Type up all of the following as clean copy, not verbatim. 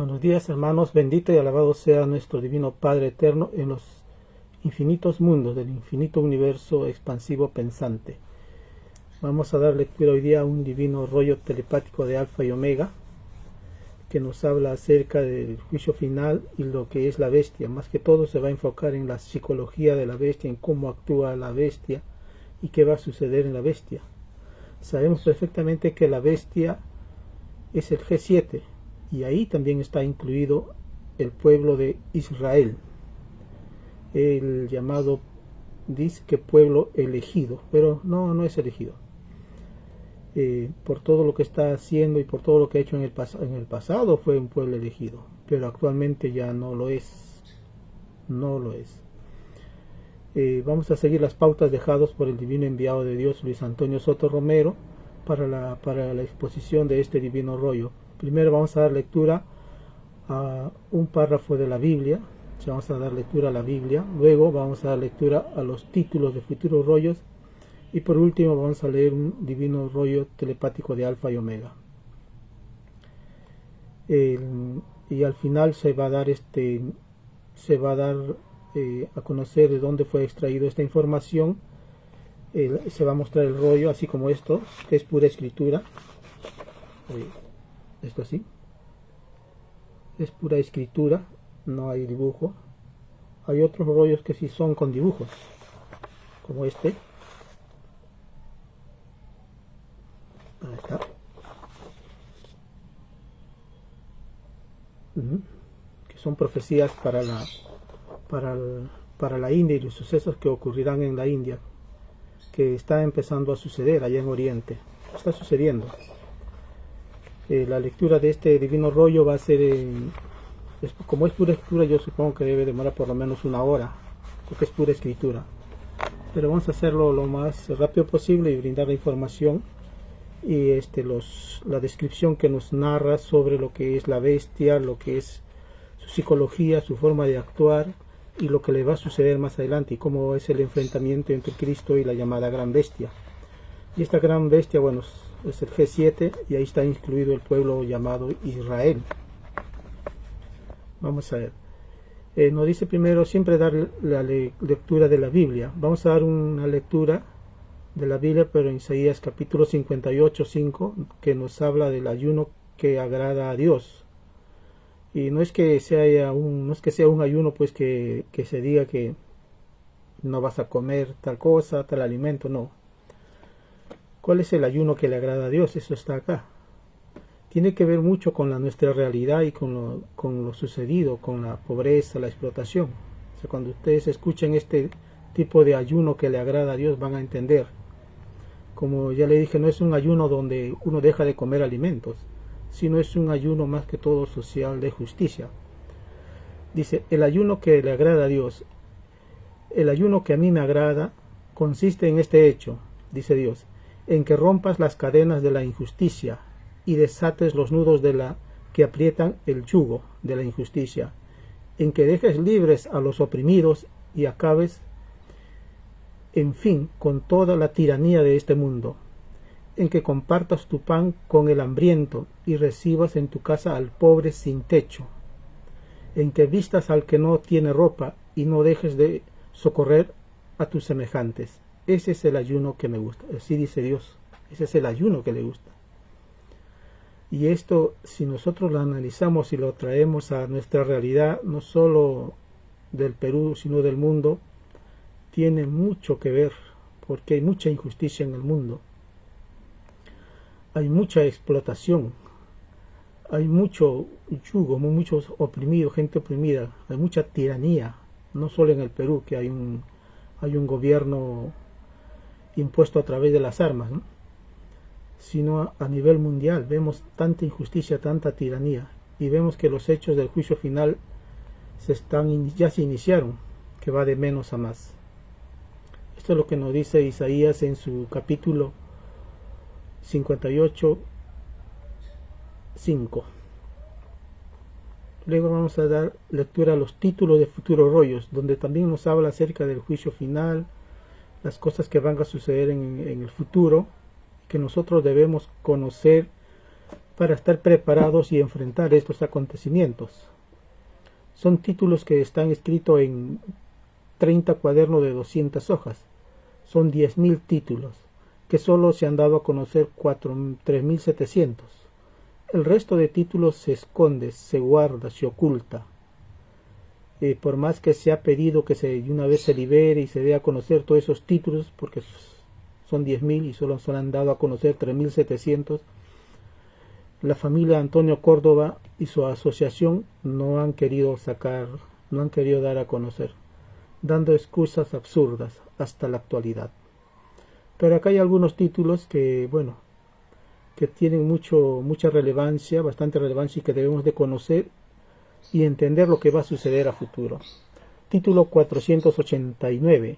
Buenos días, hermanos, bendito y alabado sea nuestro divino Padre eterno en los infinitos mundos del infinito universo expansivo pensante. Vamos a dar lectura hoy día a un divino rollo telepático de Alfa y Omega que nos habla acerca del juicio final y lo que es la bestia. Más que todo se va a enfocar en la psicología de la bestia, en cómo actúa la bestia y qué va a suceder en la bestia. Sabemos perfectamente que la bestia es el G7 y ahí también está incluido el pueblo de Israel, el llamado disque pueblo elegido, pero no es elegido. Por todo lo que está haciendo y por todo lo que ha hecho en el pasado fue un pueblo elegido, pero actualmente ya no lo es. Vamos a seguir las pautas dejadas por el divino enviado de Dios, Luis Antonio Soto Romero, para la exposición de este divino rollo. Primero vamos a dar lectura a un párrafo de la Biblia, vamos a dar lectura a la Biblia, luego vamos a dar lectura a los títulos de futuros rollos y por último vamos a leer un divino rollo telepático de Alfa y Omega. Y al final se va a dar a conocer de dónde fue extraído esta información. Se va a mostrar el rollo así como esto, que es pura escritura. Esto así es pura escritura, no hay dibujo. Hay otros rollos que sí son con dibujos, como este. Ahí está. Que son profecías para la India y los sucesos que ocurrirán en la India, que está empezando a suceder allá en Oriente. Está sucediendo. La lectura de este divino rollo va a ser, como es pura escritura, yo supongo que debe demorar por lo menos una hora, porque es pura escritura. Pero vamos a hacerlo lo más rápido posible y brindar la información y la descripción que nos narra sobre lo que es la bestia, lo que es su psicología, su forma de actuar y lo que le va a suceder más adelante y cómo es el enfrentamiento entre Cristo y la llamada gran bestia. Y esta gran bestia, bueno, es el G7 y ahí está incluido el pueblo llamado Israel. Vamos a ver. Nos dice primero siempre dar la lectura de la Biblia. Vamos a dar una lectura de la Biblia, pero en Isaías capítulo 58:5, que nos habla del ayuno que agrada a Dios. Y no es que sea un ayuno pues que se diga que no vas a comer tal cosa, tal alimento, no. ¿Cuál es el ayuno que le agrada a Dios? Eso está acá. Tiene que ver mucho con nuestra realidad y con lo sucedido, con la pobreza, la explotación. O sea, cuando ustedes escuchen este tipo de ayuno que le agrada a Dios, van a entender. Como ya le dije, no es un ayuno donde uno deja de comer alimentos, sino es un ayuno más que todo social de justicia. Dice, el ayuno que le agrada a Dios, el ayuno que a mí me agrada, consiste en este hecho, dice Dios, en que rompas las cadenas de la injusticia y desates los nudos que aprietan el yugo de la injusticia, en que dejes libres a los oprimidos y acabes, en fin, con toda la tiranía de este mundo, en que compartas tu pan con el hambriento y recibas en tu casa al pobre sin techo, en que vistas al que no tiene ropa y no dejes de socorrer a tus semejantes. Ese es el ayuno que me gusta. Así dice Dios. Ese es el ayuno que le gusta. Y esto, si nosotros lo analizamos y lo traemos a nuestra realidad, no solo del Perú, sino del mundo, tiene mucho que ver, porque hay mucha injusticia en el mundo. Hay mucha explotación. Hay mucho yugo, muchos oprimidos, gente oprimida. Hay mucha tiranía. No solo en el Perú, que hay un gobierno impuesto a través de las armas, ¿no? Sino a nivel mundial vemos tanta injusticia, tanta tiranía, y vemos que los hechos del juicio final ya se iniciaron, que va de menos a más. Esto es lo que nos dice Isaías en su capítulo 58:5. Luego vamos a dar lectura a los títulos de futuros rollos, donde también nos habla acerca del juicio final, las cosas que van a suceder en el futuro, que nosotros debemos conocer para estar preparados y enfrentar estos acontecimientos. Son títulos que están escritos en 30 cuadernos de 200 hojas. Son 10.000 títulos, que solo se han dado a conocer 3.700. El resto de títulos se esconde, se guarda, se oculta. Por más que se ha pedido que de una vez se libere y se dé a conocer todos esos títulos, porque son 10.000 y solo se han dado a conocer 3.700, la familia Antonio Córdoba y su asociación no han querido dar a conocer, dando excusas absurdas hasta la actualidad. Pero acá hay algunos títulos que, que tienen mucha relevancia, bastante relevancia, y que debemos de conocer y entender lo que va a suceder a futuro. Título 489.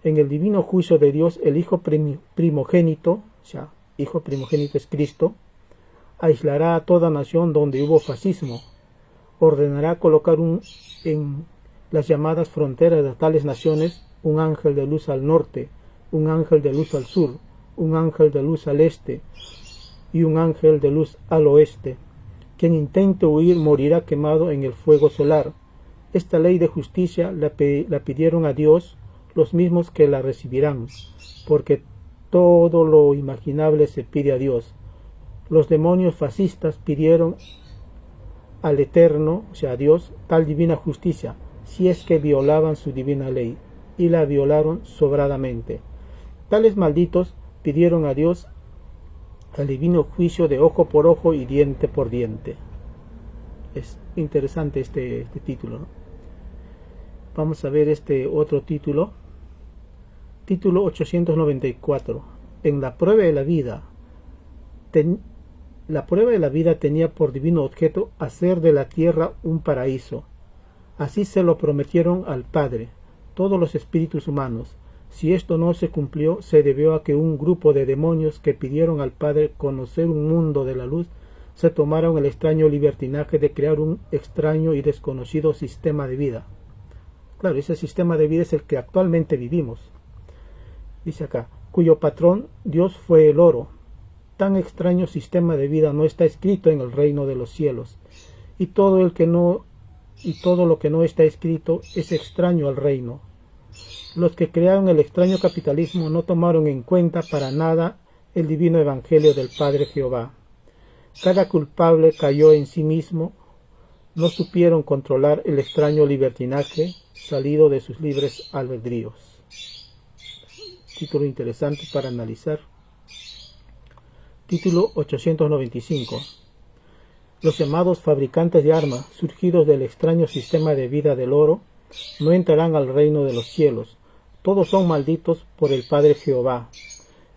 En el divino juicio de Dios, el Hijo primogénito, o sea, Hijo primogénito es Cristo, aislará a toda nación donde hubo fascismo, ordenará colocar en las llamadas fronteras de tales naciones un ángel de luz al norte, un ángel de luz al sur, un ángel de luz al este y un ángel de luz al oeste. Quien intente huir morirá quemado en el fuego solar. Esta ley de justicia la pidieron a Dios los mismos que la recibirán, porque todo lo imaginable se pide a Dios. Los demonios fascistas pidieron al Eterno, o sea a Dios, tal divina justicia, si es que violaban su divina ley, y la violaron sobradamente. Tales malditos pidieron a Dios el divino juicio de ojo por ojo y diente por diente. Es interesante este título, ¿no? Vamos a ver este otro título. Título 894. En la prueba de la vida. La prueba de la vida tenía por divino objeto hacer de la tierra un paraíso. Así se lo prometieron al Padre, todos los espíritus humanos. Si esto no se cumplió, se debió a que un grupo de demonios que pidieron al Padre conocer un mundo de la luz, se tomaron el extraño libertinaje de crear un extraño y desconocido sistema de vida. Claro, ese sistema de vida es el que actualmente vivimos. Dice acá, cuyo patrón Dios fue el oro. Tan extraño sistema de vida no está escrito en el reino de los cielos, y todo lo que no está escrito es extraño al reino. Los que crearon el extraño capitalismo no tomaron en cuenta para nada el divino evangelio del Padre Jehová. Cada culpable cayó en sí mismo, no supieron controlar el extraño libertinaje salido de sus libres albedríos. Título interesante para analizar. Título 895. Los llamados fabricantes de armas, surgidos del extraño sistema de vida del oro, no entrarán al reino de los cielos. Todos son malditos por el Padre Jehová.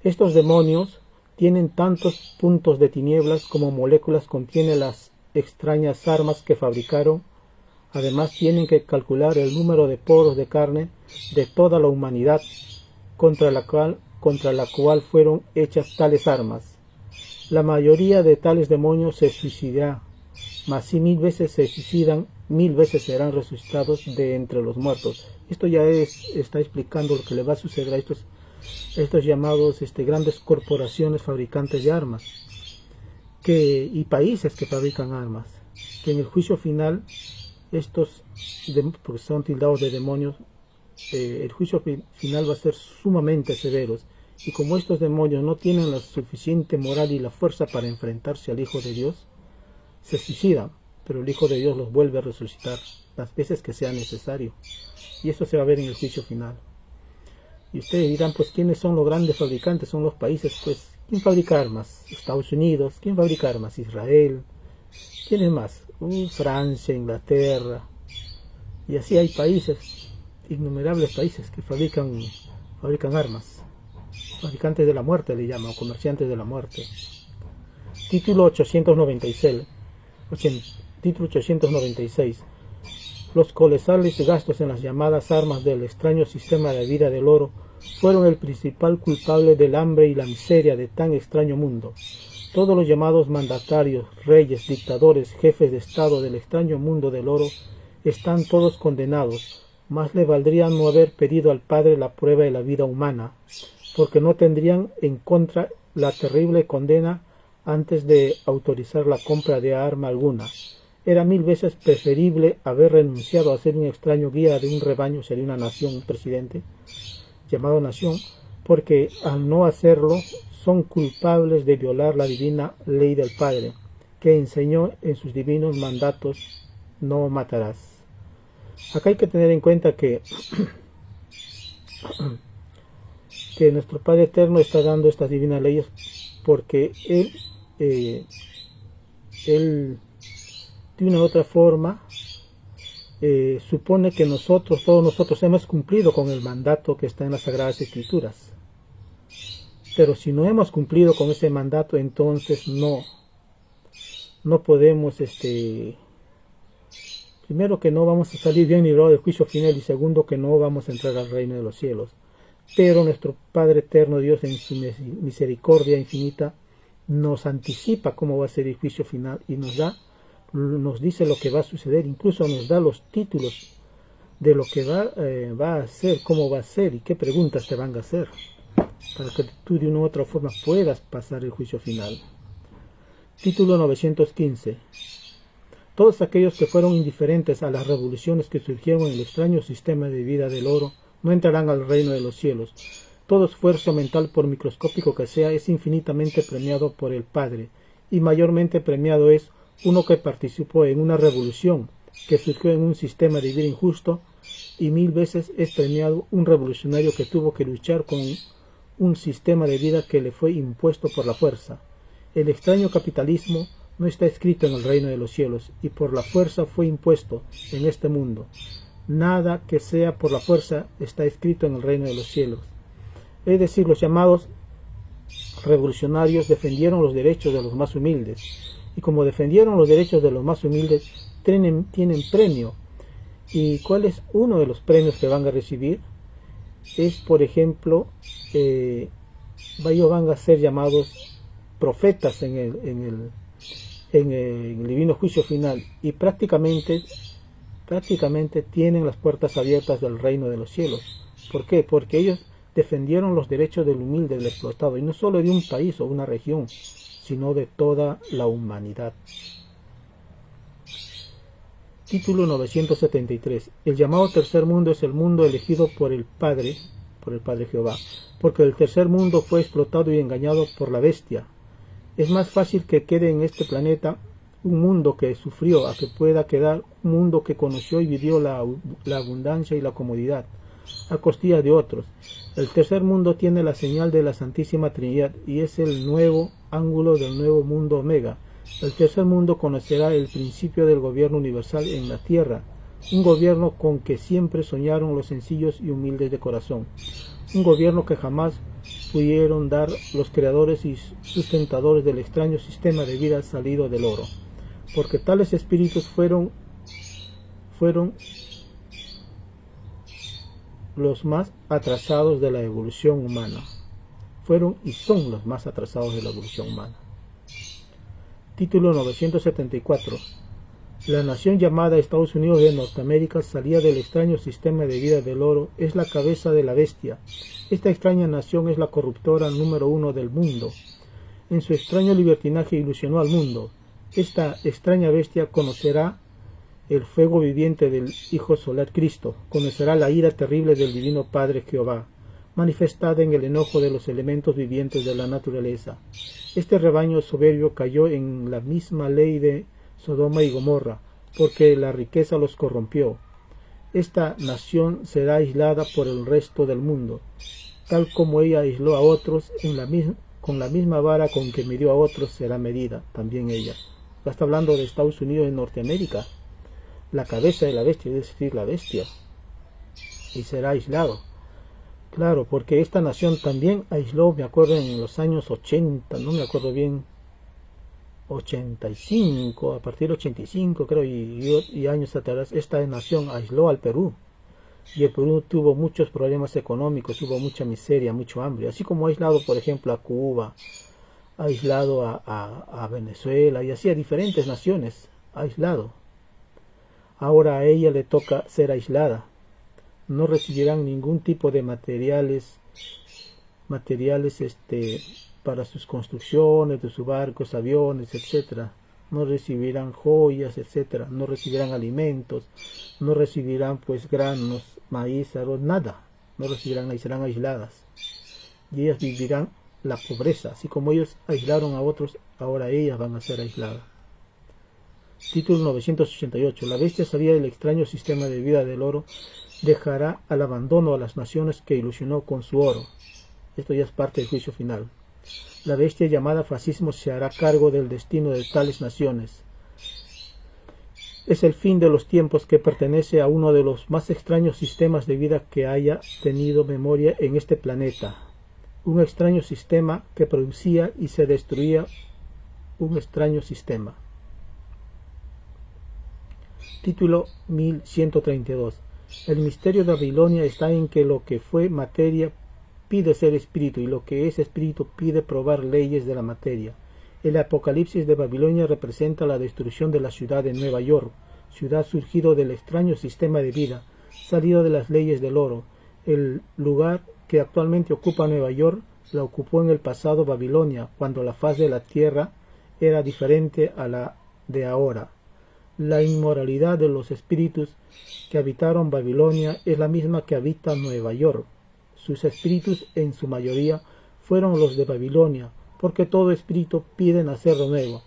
Estos demonios tienen tantos puntos de tinieblas como moléculas contienen las extrañas armas que fabricaron. Además tienen que calcular el número de poros de carne de toda la humanidad contra la cual fueron hechas tales armas. La mayoría de tales demonios se suicidará, mas si 1000 veces se suicidan, 1000 veces serán resucitados de entre los muertos. Esto ya está explicando lo que le va a suceder a estos llamados grandes corporaciones fabricantes de armas y países que fabrican armas, que en el juicio final porque son tildados de demonios, el juicio final va a ser sumamente severo. Y como estos demonios no tienen la suficiente moral y la fuerza para enfrentarse al Hijo de Dios, se suicidan, pero el Hijo de Dios los vuelve a resucitar las veces que sea necesario. Y eso se va a ver en el juicio final. Y ustedes dirán, pues, ¿quiénes son los grandes fabricantes? Son los países, pues, ¿quién fabrica armas? Estados Unidos. ¿Quién fabrica armas? Israel. ¿Quiénes más? Francia, Inglaterra. Y así hay países, innumerables países que fabrican armas. Fabricantes de la muerte le llaman, o comerciantes de la muerte. Título 896. Título 896. Los colosales gastos en las llamadas armas del extraño sistema de vida del oro fueron el principal culpable del hambre y la miseria de tan extraño mundo. Todos los llamados mandatarios, reyes, dictadores, jefes de estado del extraño mundo del oro están todos condenados. Más le valdría no haber pedido al Padre la prueba de la vida humana, porque no tendrían en contra la terrible condena antes de autorizar la compra de arma alguna. Era 1000 veces preferible haber renunciado a ser un extraño guía de un rebaño, sería una nación, un presidente llamado nación, porque al no hacerlo son culpables de violar la divina ley del Padre, que enseñó en sus divinos mandatos: no matarás. Acá hay que tener en cuenta que nuestro Padre Eterno está dando estas divinas leyes porque Él de una u otra forma supone que todos nosotros hemos cumplido con el mandato que está en las Sagradas Escrituras. Pero si no hemos cumplido con ese mandato, entonces no podemos, primero que no vamos a salir bien librados del juicio final, y segundo que no vamos a entrar al reino de los cielos. Pero nuestro Padre Eterno, Dios en su misericordia infinita, nos anticipa cómo va a ser el juicio final y nos dice lo que va a suceder, incluso nos da los títulos de lo que va a hacer, cómo va a ser y qué preguntas te van a hacer, para que tú de una u otra forma puedas pasar el juicio final. Título 915. Todos aquellos que fueron indiferentes a las revoluciones que surgieron en el extraño sistema de vida del oro no entrarán al reino de los cielos. Todo esfuerzo mental, por microscópico que sea, es infinitamente premiado por el Padre, y mayormente premiado es uno que participó en una revolución que surgió en un sistema de vida injusto, y 1000 veces es premiado un revolucionario que tuvo que luchar con un sistema de vida que le fue impuesto por la fuerza. El extraño capitalismo no está escrito en el reino de los cielos, y por la fuerza fue impuesto en este mundo. Nada que sea por la fuerza está escrito en el reino de los cielos. Es decir, los llamados revolucionarios defendieron los derechos de los más humildes, y como defendieron los derechos de los más humildes, tienen premio. ¿Y cuál es uno de los premios que van a recibir? Es, por ejemplo, ellos van a ser llamados profetas en el divino juicio final, y prácticamente tienen las puertas abiertas del reino de los cielos. ¿Por qué? Porque ellos defendieron los derechos del humilde, del explotado, y no solo de un país o una región, sino de toda la humanidad. Título 973. El llamado tercer mundo es el mundo elegido por el Padre Jehová, porque el tercer mundo fue explotado y engañado por la bestia. Es más fácil que quede en este planeta un mundo que sufrió a que pueda quedar un mundo que conoció y vivió la abundancia y la comodidad a costillas de otros. El tercer mundo tiene la señal de la Santísima Trinidad y es el nuevo ángulo del nuevo mundo Omega. El tercer mundo conocerá el principio del gobierno universal en la tierra, un gobierno con que siempre soñaron los sencillos y humildes de corazón, un gobierno que jamás pudieron dar los creadores y sustentadores del extraño sistema de vida salido del oro, porque tales espíritus fueron los más atrasados de la evolución humana. Fueron y son los más atrasados de la evolución humana. Título 974. La nación llamada Estados Unidos de Norteamérica salía del extraño sistema de vida del oro, es la cabeza de la bestia. Esta extraña nación es la corruptora número 1 del mundo. En su extraño libertinaje ilusionó al mundo. Esta extraña bestia conocerá el fuego viviente del Hijo Solar Cristo, conocerá la ira terrible del Divino Padre Jehová, manifestada en el enojo de los elementos vivientes de la naturaleza. Este rebaño soberbio cayó en la misma ley de Sodoma y Gomorra, porque la riqueza los corrompió. Esta nación será aislada por el resto del mundo, tal como ella aisló a otros, con la misma vara con que midió a otros será medida también ella. Está hablando de Estados Unidos y Norteamérica, la cabeza de la bestia, es decir, la bestia, y será aislado. Claro, porque esta nación también aisló, me acuerdo en los años 80, no me acuerdo bien, 85, a partir de 85 creo, y años atrás, esta nación aisló al Perú, y el Perú tuvo muchos problemas económicos, tuvo mucha miseria, mucho hambre, así como ha aislado, por ejemplo, a Cuba, ha aislado a Venezuela, y así a diferentes naciones, ha aislado. Ahora a ella le toca ser aislada. No recibirán ningún tipo de materiales para sus construcciones, de sus barcos, aviones, etcétera. No recibirán joyas, etcétera. No recibirán alimentos, no recibirán pues granos, maíz, arroz, nada. No recibirán, y serán aisladas. Y ellas vivirán la pobreza, así como ellos aislaron a otros, ahora ellas van a ser aisladas. Título 988. La bestia salida del extraño sistema de vida del oro dejará al abandono a las naciones que ilusionó con su oro. Esto ya es parte del juicio final. La bestia llamada fascismo se hará cargo del destino de tales naciones. Es el fin de los tiempos que pertenece a uno de los más extraños sistemas de vida que haya tenido memoria en este planeta. Un extraño sistema que producía y se destruía un extraño sistema. Título 1132. El misterio de Babilonia está en que lo que fue materia pide ser espíritu y lo que es espíritu pide probar leyes de la materia. El apocalipsis de Babilonia representa la destrucción de la ciudad de Nueva York, ciudad surgido del extraño sistema de vida, salido de las leyes del oro. El lugar que actualmente ocupa Nueva York la ocupó en el pasado Babilonia, cuando la faz de la tierra era diferente a la de ahora. La inmoralidad de los espíritus que habitaron Babilonia es la misma que habita Nueva York. Sus espíritus, en su mayoría, fueron los de Babilonia, porque todo espíritu pide nacer de nuevo,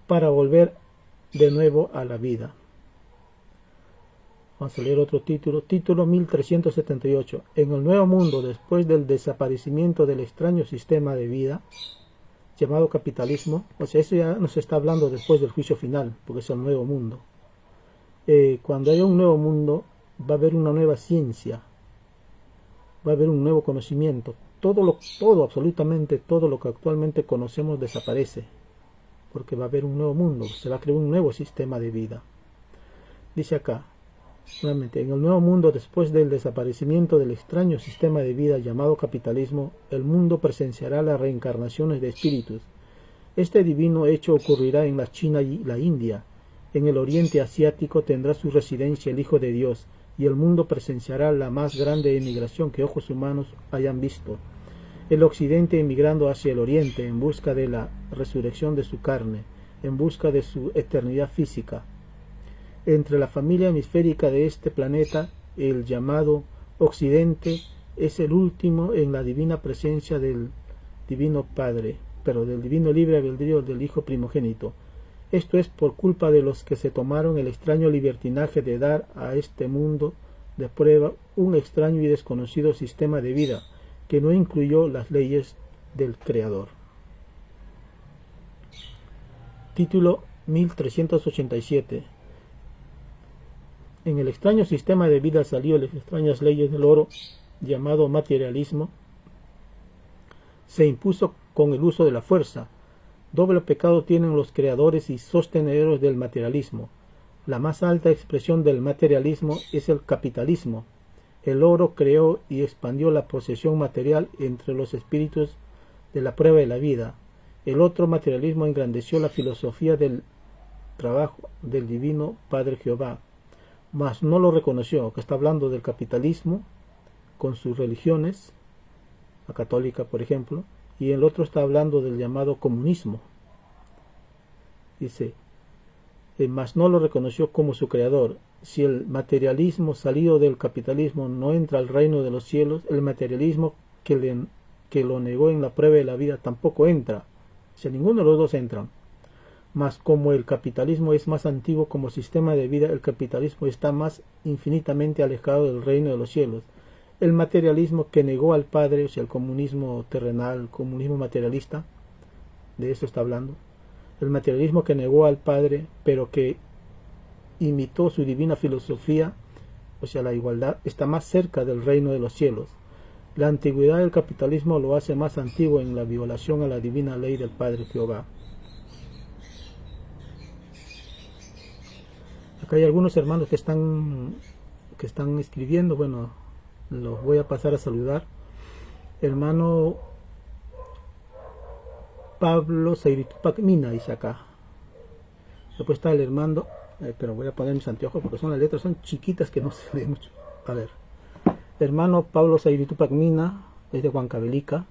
para volver de nuevo a la vida. Vamos a leer otro título. Título 1378. En el nuevo mundo, después del desaparecimiento del extraño sistema de vida, llamado capitalismo, o sea, eso ya nos está hablando después del juicio final, porque es el nuevo mundo. Cuando haya un nuevo mundo, va a haber una nueva ciencia, va a haber un nuevo conocimiento. Absolutamente todo lo que actualmente conocemos desaparece, porque va a haber un nuevo mundo, se va a crear un nuevo sistema de vida. Dice acá, nuevamente, en el nuevo mundo, después del desaparecimiento del extraño sistema de vida llamado capitalismo, el mundo presenciará las reencarnaciones de espíritus. Este divino hecho ocurrirá en la China y la India. En el Oriente Asiático tendrá su residencia el Hijo de Dios, y el mundo presenciará la más grande emigración que ojos humanos hayan visto. El Occidente emigrando hacia el Oriente en busca de la resurrección de su carne, en busca de su eternidad física. Entre la familia hemisférica de este planeta, el llamado Occidente es el último en la divina presencia del Divino Padre, pero del divino libre albedrío del Hijo primogénito. Esto es por culpa de los que se tomaron el extraño libertinaje de dar a este mundo de prueba un extraño y desconocido sistema de vida que no incluyó las leyes del Creador. Título 1387. En el extraño sistema de vida salió las extrañas leyes del oro, llamado materialismo. Se impuso con el uso de la fuerza. Doble pecado tienen los creadores y sostenedores del materialismo. La más alta expresión del materialismo es el capitalismo. El oro creó y expandió la posesión material entre los espíritus de la prueba de la vida. El otro materialismo engrandeció la filosofía del trabajo del divino Padre Jehová, mas no lo reconoció, que está hablando del capitalismo con sus religiones, la católica por ejemplo, y el otro está hablando del llamado comunismo. Dice, mas no lo reconoció como su creador. Si el materialismo salido del capitalismo no entra al reino de los cielos, el materialismo que lo negó en la prueba de la vida tampoco entra. O sea, ninguno de los dos entran. Mas como el capitalismo es más antiguo como sistema de vida, el capitalismo está más infinitamente alejado del reino de los cielos. El materialismo que negó al Padre, o sea, el comunismo terrenal, el comunismo materialista, de eso está hablando. El materialismo que negó al Padre, pero que imitó su divina filosofía, o sea, la igualdad, está más cerca del reino de los cielos. La antigüedad del capitalismo lo hace más antiguo en la violación a la divina ley del Padre Jehová. Acá hay algunos hermanos que están escribiendo, bueno, los voy a pasar a saludar. Hermano Pablo Sairitupac Mina dice acá. Después está el hermano, pero voy a poner mis anteojos porque las letras son chiquitas que no se ven mucho. A ver, hermano Pablo Sairitupac Mina, es de Huancavelica.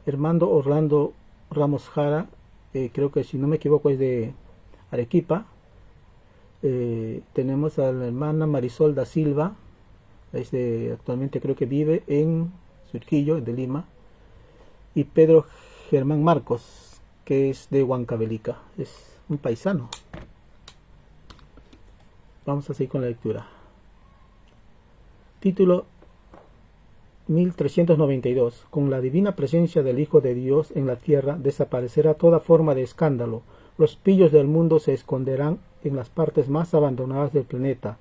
Hermano Orlando Ramos Jara, creo que si no me equivoco es de Arequipa. Tenemos a la hermana Marisol da Silva, actualmente creo que vive en Surquillo, de Lima. Y Pedro Germán Marcos, que es de Huancavelica, es un paisano. Vamos a seguir con la lectura. Título 1392. Con la divina presencia del Hijo de Dios en la tierra desaparecerá toda forma de escándalo. Los pillos del mundo se esconderán en las partes más abandonadas del planeta.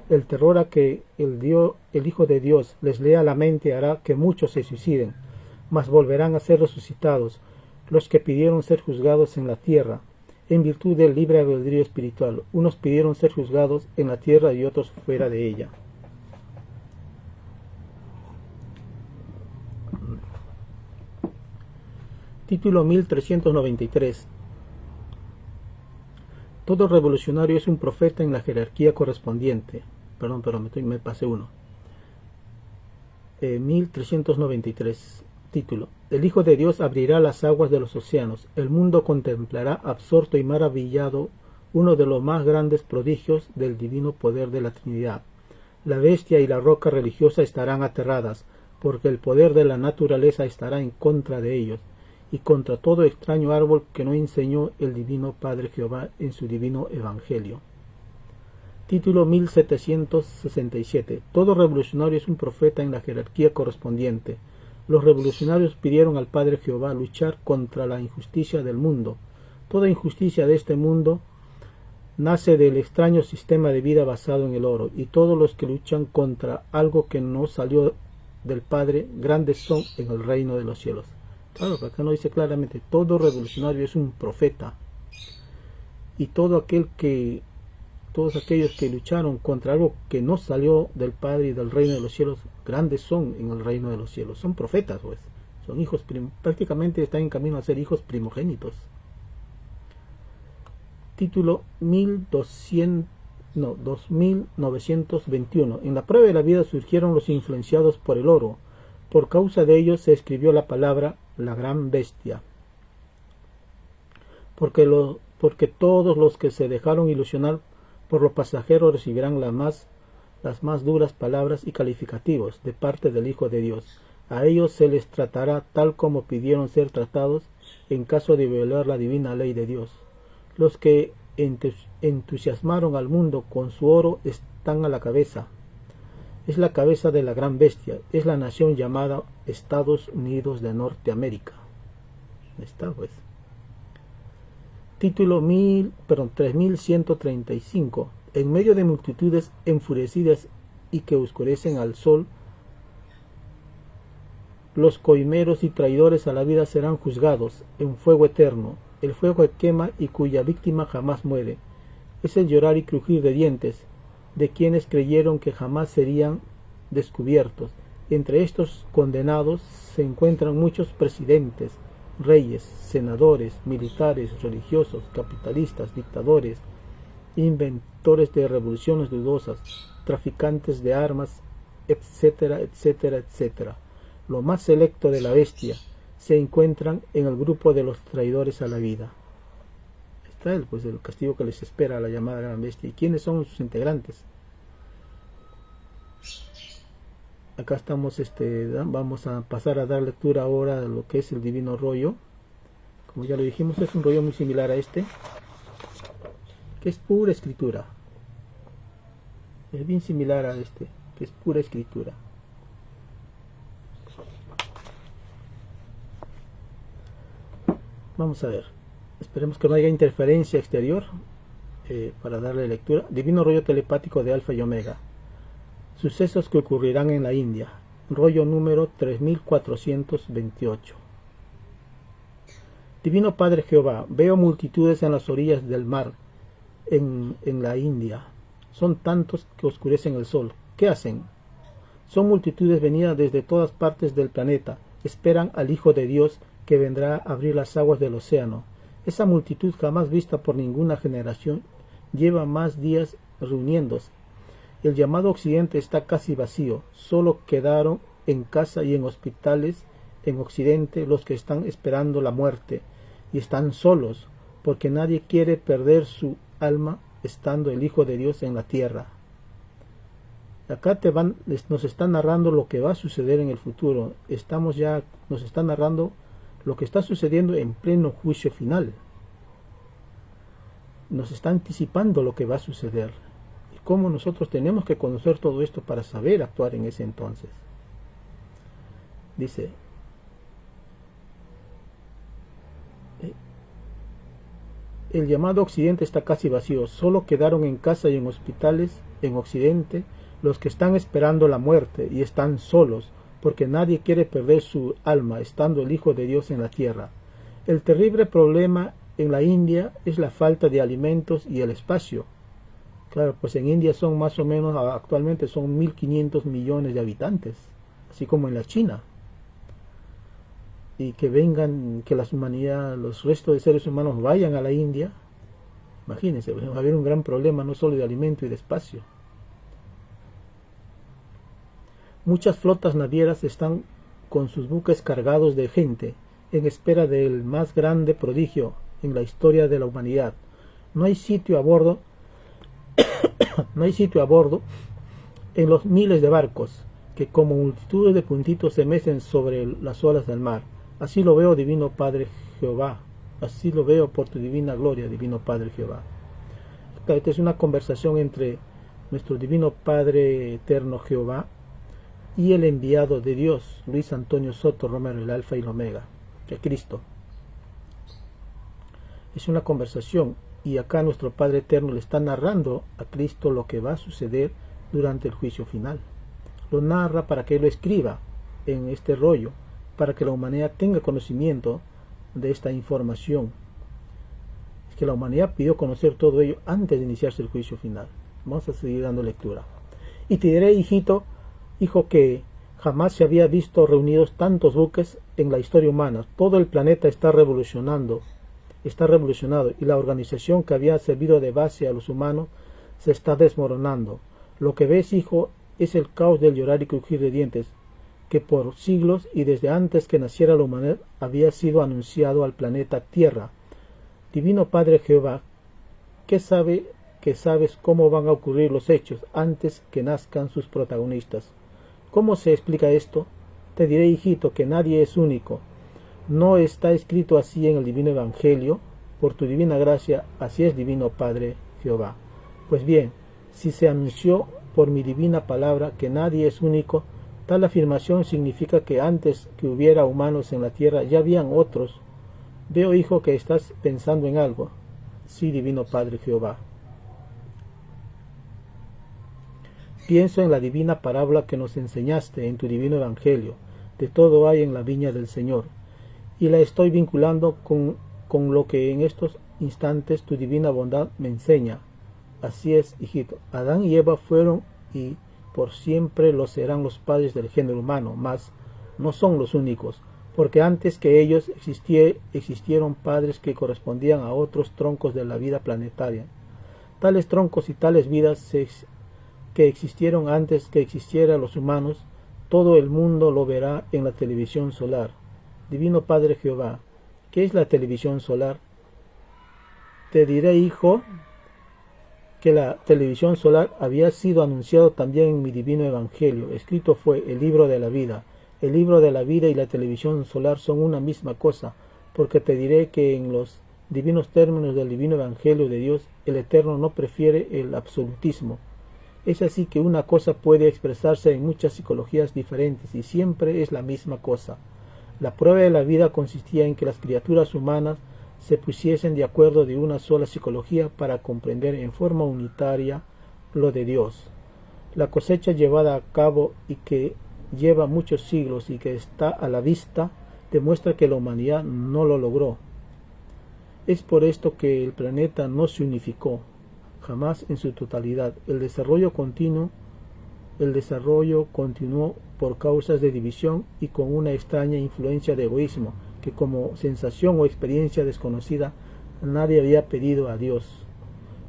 El terror a que el Hijo de Dios les lea la mente hará que muchos se suiciden, mas volverán a ser resucitados los que pidieron ser juzgados en la tierra, en virtud del libre albedrío espiritual. Unos pidieron ser juzgados en la tierra y otros fuera de ella. Título 1393. Todo revolucionario es un profeta en la jerarquía correspondiente. Perdón, me pasé uno. 1393. Título. El Hijo de Dios abrirá las aguas de los océanos. El mundo contemplará absorto y maravillado uno de los más grandes prodigios del divino poder de la Trinidad. La bestia y la roca religiosa estarán aterradas, porque el poder de la naturaleza estará en contra de ellos, y contra todo extraño árbol que no enseñó el divino Padre Jehová en su divino Evangelio. Título 1767. Todo revolucionario es un profeta en la jerarquía correspondiente. Los revolucionarios pidieron al Padre Jehová luchar contra la injusticia del mundo. Toda injusticia de este mundo nace del extraño sistema de vida basado en el oro, y todos los que luchan contra algo que no salió del Padre, grandes son en el reino de los cielos. Claro, acá no dice claramente, todo revolucionario es un profeta, y todos aquellos que lucharon contra algo que no salió del Padre y del reino de los cielos, grandes son en el reino de los cielos. Son profetas, pues. Son hijos, prácticamente están en camino a ser hijos primogénitos. Título 2921. En la prueba de la vida surgieron los influenciados por el oro. Por causa de ellos se escribió la palabra la gran bestia. Porque todos los que se dejaron ilusionar por lo pasajero recibirán las más duras palabras y calificativos de parte del Hijo de Dios. A ellos se les tratará tal como pidieron ser tratados en caso de violar la divina ley de Dios. Los que entusiasmaron al mundo con su oro están a la cabeza. Es la cabeza de la gran bestia. Es la nación llamada Estados Unidos de Norteamérica. Está, pues. Título 3135. En medio de multitudes enfurecidas y que oscurecen al sol, los coimeros y traidores a la vida serán juzgados en fuego eterno, el fuego que quema y cuya víctima jamás muere. Es el llorar y crujir de dientes de quienes creyeron que jamás serían descubiertos. Entre estos condenados se encuentran muchos presidentes, reyes, senadores, militares, religiosos, capitalistas, dictadores, inventores de revoluciones dudosas, traficantes de armas, etcétera, etcétera, etcétera. Lo más selecto de la bestia se encuentran en el grupo de los traidores a la vida. Está el castigo que les espera a la llamada gran bestia. ¿Y quiénes son sus integrantes? Acá estamos, vamos a pasar a dar lectura ahora de lo que es el divino rollo. Como ya lo dijimos, es un rollo muy similar a este, que es pura escritura. Es bien similar a este, que es pura escritura. Vamos a ver. Esperemos que no haya interferencia exterior para darle lectura. Divino rollo telepático de Alfa y Omega. Sucesos que ocurrirán en la India. Rollo número 3428. Divino Padre Jehová, veo multitudes en las orillas del mar, en la India. Son tantos que oscurecen el sol. ¿Qué hacen? Son multitudes venidas desde todas partes del planeta. Esperan al Hijo de Dios que vendrá a abrir las aguas del océano. Esa multitud jamás vista por ninguna generación lleva más días reuniéndose. El llamado occidente está casi vacío, solo quedaron en casa y en hospitales en Occidente los que están esperando la muerte y están solos, porque nadie quiere perder su alma estando el Hijo de Dios en la tierra. Acá nos está narrando lo que va a suceder en el futuro. Nos está narrando lo que está sucediendo en pleno juicio final. Nos está anticipando lo que va a suceder y cómo nosotros tenemos que conocer todo esto para saber actuar en ese entonces. Dice: el llamado Occidente está casi vacío, solo quedaron en casa y en hospitales en Occidente los que están esperando la muerte y están solos, porque nadie quiere perder su alma estando el Hijo de Dios en la tierra. El terrible problema en la India es la falta de alimentos y el espacio. Claro, pues en India son más o menos, actualmente son 1.500 millones de habitantes, así como en la China. Y que vengan, que los restos de seres humanos vayan a la India, imagínense, va a haber un gran problema no solo de alimento y de espacio. Muchas flotas navieras están con sus buques cargados de gente, en espera del más grande prodigio en la historia de la humanidad. No hay sitio a bordo, en los miles de barcos que como multitudes de puntitos se mecen sobre las olas del mar. Así lo veo, Divino Padre Jehová. Así lo veo por tu divina gloria, Divino Padre Jehová. Esta es una conversación entre nuestro Divino Padre Eterno Jehová y el enviado de Dios, Luis Antonio Soto Romero, el Alfa y el Omega, el Cristo. Es una conversación, y acá nuestro Padre Eterno le está narrando a Cristo lo que va a suceder durante el juicio final. Lo narra para que él lo escriba en este rollo, para que la humanidad tenga conocimiento de esta información. Es que la humanidad pidió conocer todo ello antes de iniciarse el juicio final. Vamos a seguir dando lectura. Y te diré, hijo, que jamás se había visto reunidos tantos buques en la historia humana. Todo el planeta está revolucionado, y la organización que había servido de base a los humanos se está desmoronando. Lo que ves, hijo, es el caos del llorar y crujir de dientes, que por siglos y desde antes que naciera la humanidad había sido anunciado al planeta Tierra. Divino Padre Jehová, que sabes cómo van a ocurrir los hechos antes que nazcan sus protagonistas. ¿Cómo se explica esto? Te diré, hijito, que nadie es único. No está escrito así en el Divino Evangelio. Por tu divina gracia, así es, Divino Padre Jehová. Pues bien, si se anunció por mi divina palabra que nadie es único, tal afirmación significa que antes que hubiera humanos en la tierra ya habían otros. Veo, hijo, que estás pensando en algo. Sí, Divino Padre Jehová. Pienso en la divina parábola que nos enseñaste en tu divino Evangelio. De todo hay en la viña del Señor. Y la estoy vinculando con lo que en estos instantes tu divina bondad me enseña. Así es, hijito. Adán y Eva fueron y por siempre lo serán los padres del género humano, mas no son los únicos, porque antes que ellos existieron padres que correspondían a otros troncos de la vida planetaria. Tales troncos y tales vidas que existieron antes que existieran los humanos, todo el mundo lo verá en la televisión solar. Divino Padre Jehová, ¿qué es la televisión solar? Te diré, hijo, que la televisión solar había sido anunciado también en mi divino Evangelio. Escrito fue el libro de la vida. El libro de la vida y la televisión solar son una misma cosa, porque te diré que en los divinos términos del divino Evangelio de Dios, el Eterno no prefiere el absolutismo. Es así que una cosa puede expresarse en muchas psicologías diferentes y siempre es la misma cosa. La prueba de la vida consistía en que las criaturas humanas se pusiesen de acuerdo de una sola psicología para comprender en forma unitaria lo de Dios. La cosecha llevada a cabo y que lleva muchos siglos y que está a la vista demuestra que la humanidad no lo logró. Es por esto que el planeta no se unificó jamás en su totalidad. El desarrollo continuó por causas de división y con una extraña influencia de egoísmo que como sensación o experiencia desconocida nadie había pedido a Dios.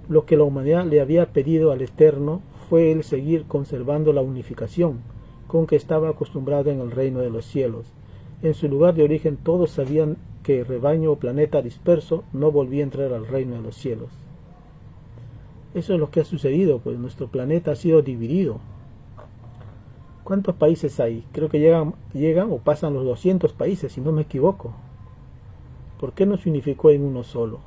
Lo que la humanidad le había pedido al Eterno fue el seguir conservando la unificación con que estaba acostumbrado en el reino de los cielos. En su lugar de origen todos sabían que el rebaño o planeta disperso no volvía a entrar al reino de los cielos. Eso es lo que ha sucedido, pues nuestro planeta ha sido dividido. ¿Cuántos países hay? Creo que llegan o pasan los 200 países, si no me equivoco. ¿Por qué no se unificó en uno solo?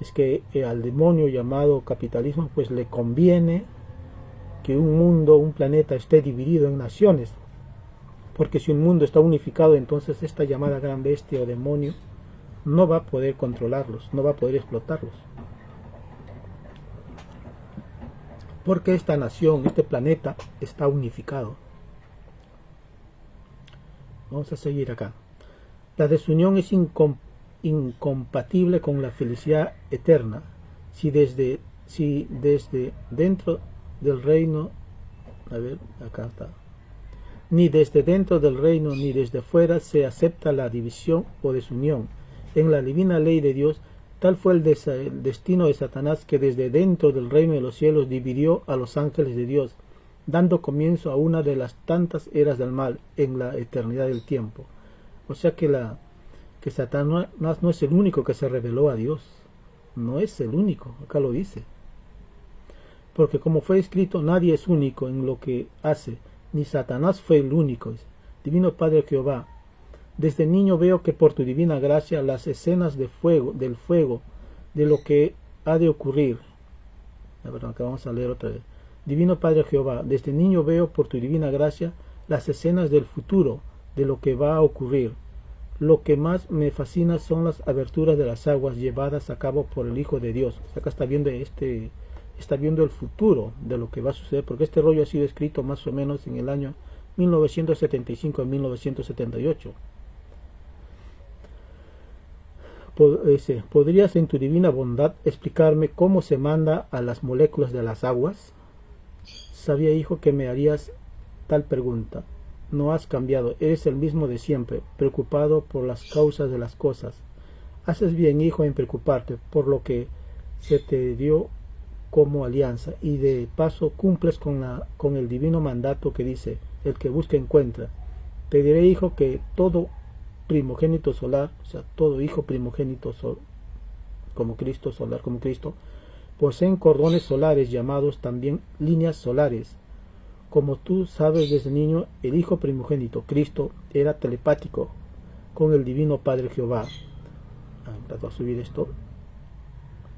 Es que al demonio llamado capitalismo pues le conviene que un mundo, un planeta esté dividido en naciones, porque si un mundo está unificado, entonces esta llamada gran bestia o demonio no va a poder controlarlos, no va a poder explotarlos, porque esta nación, este planeta está unificado. Vamos a seguir acá. La desunión es incompatible con la felicidad eterna si desde dentro del reino, acá está, ni desde dentro del reino ni desde fuera se acepta la división o desunión. En la divina ley de Dios, tal fue el destino de Satanás, que desde dentro del reino de los cielos dividió a los ángeles de Dios, dando comienzo a una de las tantas eras del mal en la eternidad del tiempo. O sea que Satanás no es el único que se rebeló a Dios, no es el único, acá lo dice. Porque como fue escrito, nadie es único en lo que hace, ni Satanás fue el único. Divino Padre Jehová, desde niño veo que por tu divina gracia las escenas del fuego, de lo que ha de ocurrir. Acá vamos a leer otra vez. Divino Padre Jehová, desde niño veo por tu divina gracia las escenas del futuro, de lo que va a ocurrir. Lo que más me fascina son las aberturas de las aguas llevadas a cabo por el Hijo de Dios. Acá está viendo el futuro de lo que va a suceder, porque este rollo ha sido escrito más o menos en el año 1975 a 1978. ¿Podrías en tu divina bondad explicarme cómo se manda a las moléculas de las aguas? Sabía, hijo, que me harías tal pregunta. No has cambiado, eres el mismo de siempre, preocupado por las causas de las cosas. Haces bien, hijo, en preocuparte por lo que se te dio como alianza, y de paso cumples con el divino mandato que dice, el que busca encuentra. Te diré, hijo, que todo primogénito solar, o sea, todo hijo primogénito como Cristo, solar como Cristo, poseen cordones solares llamados también líneas solares. Como tú sabes desde niño, el Hijo primogénito, Cristo, era telepático con el Divino Padre Jehová. Trato de subir esto.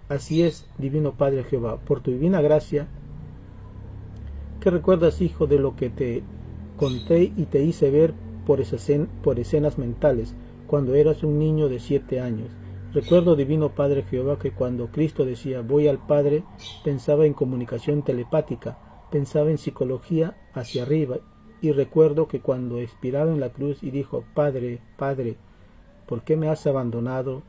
Así es, Divino Padre Jehová, por tu divina gracia, que recuerdas, hijo, de lo que te conté y te hice ver por escenas mentales, cuando eras un niño de 7 años. Recuerdo, Divino Padre Jehová, que cuando Cristo decía, voy al Padre, pensaba en comunicación telepática, pensaba en psicología hacia arriba, y recuerdo que cuando expiraba en la cruz y dijo, Padre, Padre, ¿por qué me has abandonado?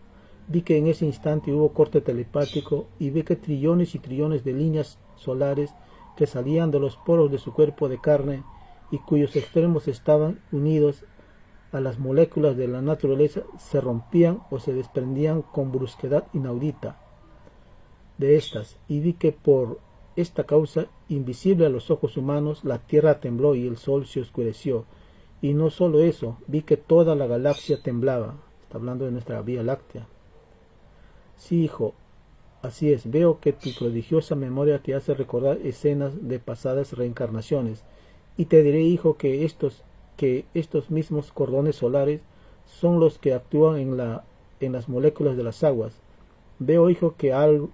Vi que en ese instante hubo corte telepático y vi que trillones y trillones de líneas solares que salían de los poros de su cuerpo de carne y cuyos extremos estaban unidos a las moléculas de la naturaleza se rompían o se desprendían con brusquedad inaudita de estas, y vi que por esta causa, invisible a los ojos humanos, la tierra tembló y el sol se oscureció. Y no solo eso, vi que toda la galaxia temblaba. Está hablando de nuestra Vía Láctea. Sí, hijo, así es. Veo que tu prodigiosa memoria te hace recordar escenas de pasadas reencarnaciones. Y te diré, hijo, que estos mismos cordones solares son los que actúan en las moléculas de las aguas. Veo, hijo, que algo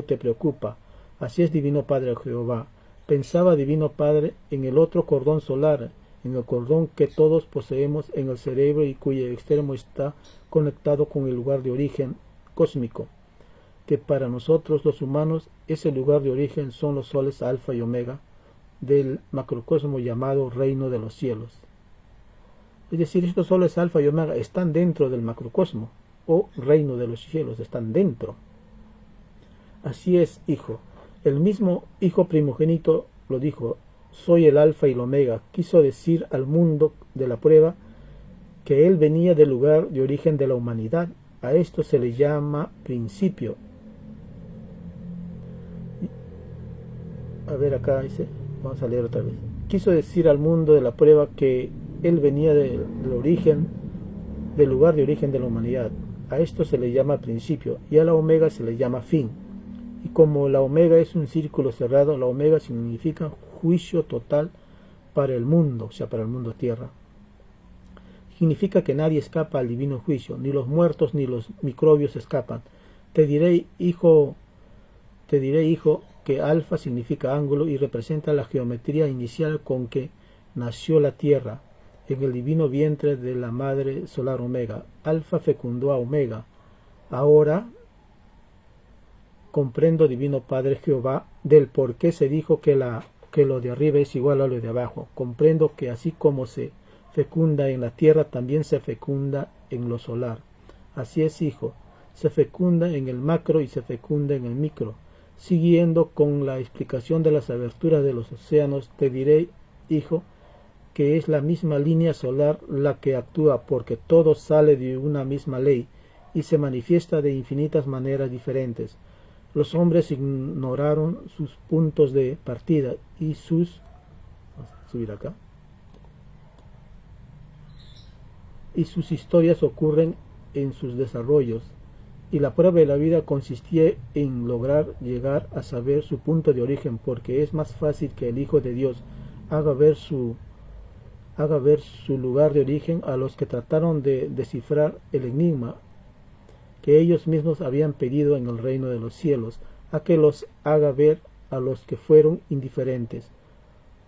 te preocupa. Así es, Divino Padre Jehová. Pensaba, Divino Padre, en el otro cordón solar, en el cordón que todos poseemos en el cerebro y cuyo extremo está conectado con el lugar de origen cósmico, que para nosotros los humanos ese lugar de origen son los soles alfa y omega del macrocosmo llamado reino de los cielos. Es decir, estos soles alfa y omega están dentro del macrocosmo o reino de los cielos, están dentro. Así es, hijo. El mismo Hijo primogénito lo dijo, soy el alfa y el omega. Quiso decir al mundo de la prueba que él venía del lugar de origen de la humanidad. A esto se le llama principio. A ver, acá dice, vamos a leer otra vez. Quiso decir al mundo de la prueba que él venía del origen, del lugar de origen de la humanidad. A esto se le llama principio y a la omega se le llama fin. Y como la omega es un círculo cerrado, la omega significa juicio total para el mundo, o sea, para el mundo tierra. Significa que nadie escapa al divino juicio, ni los muertos ni los microbios escapan. Te diré, hijo, que alfa significa ángulo y representa la geometría inicial con que nació la tierra, en el divino vientre de la madre solar omega. Alfa fecundó a omega. Ahora comprendo, divino Padre Jehová, del por qué se dijo que lo de arriba es igual a lo de abajo. Comprendo que así como se fecunda en la tierra, también se fecunda en lo solar. Así es, hijo, se fecunda en el macro y se fecunda en el micro. Siguiendo con la explicación de las aberturas de los océanos, te diré, hijo, que es la misma línea solar la que actúa, porque todo sale de una misma ley y se manifiesta de infinitas maneras diferentes. Los hombres ignoraron sus puntos de partida y sus historias ocurren en sus desarrollos, y la prueba de la vida consistía en lograr llegar a saber su punto de origen, porque es más fácil que el Hijo de Dios haga ver su lugar de origen a los que trataron de descifrar el enigma que ellos mismos habían pedido en el reino de los cielos, a que los haga ver a los que fueron indiferentes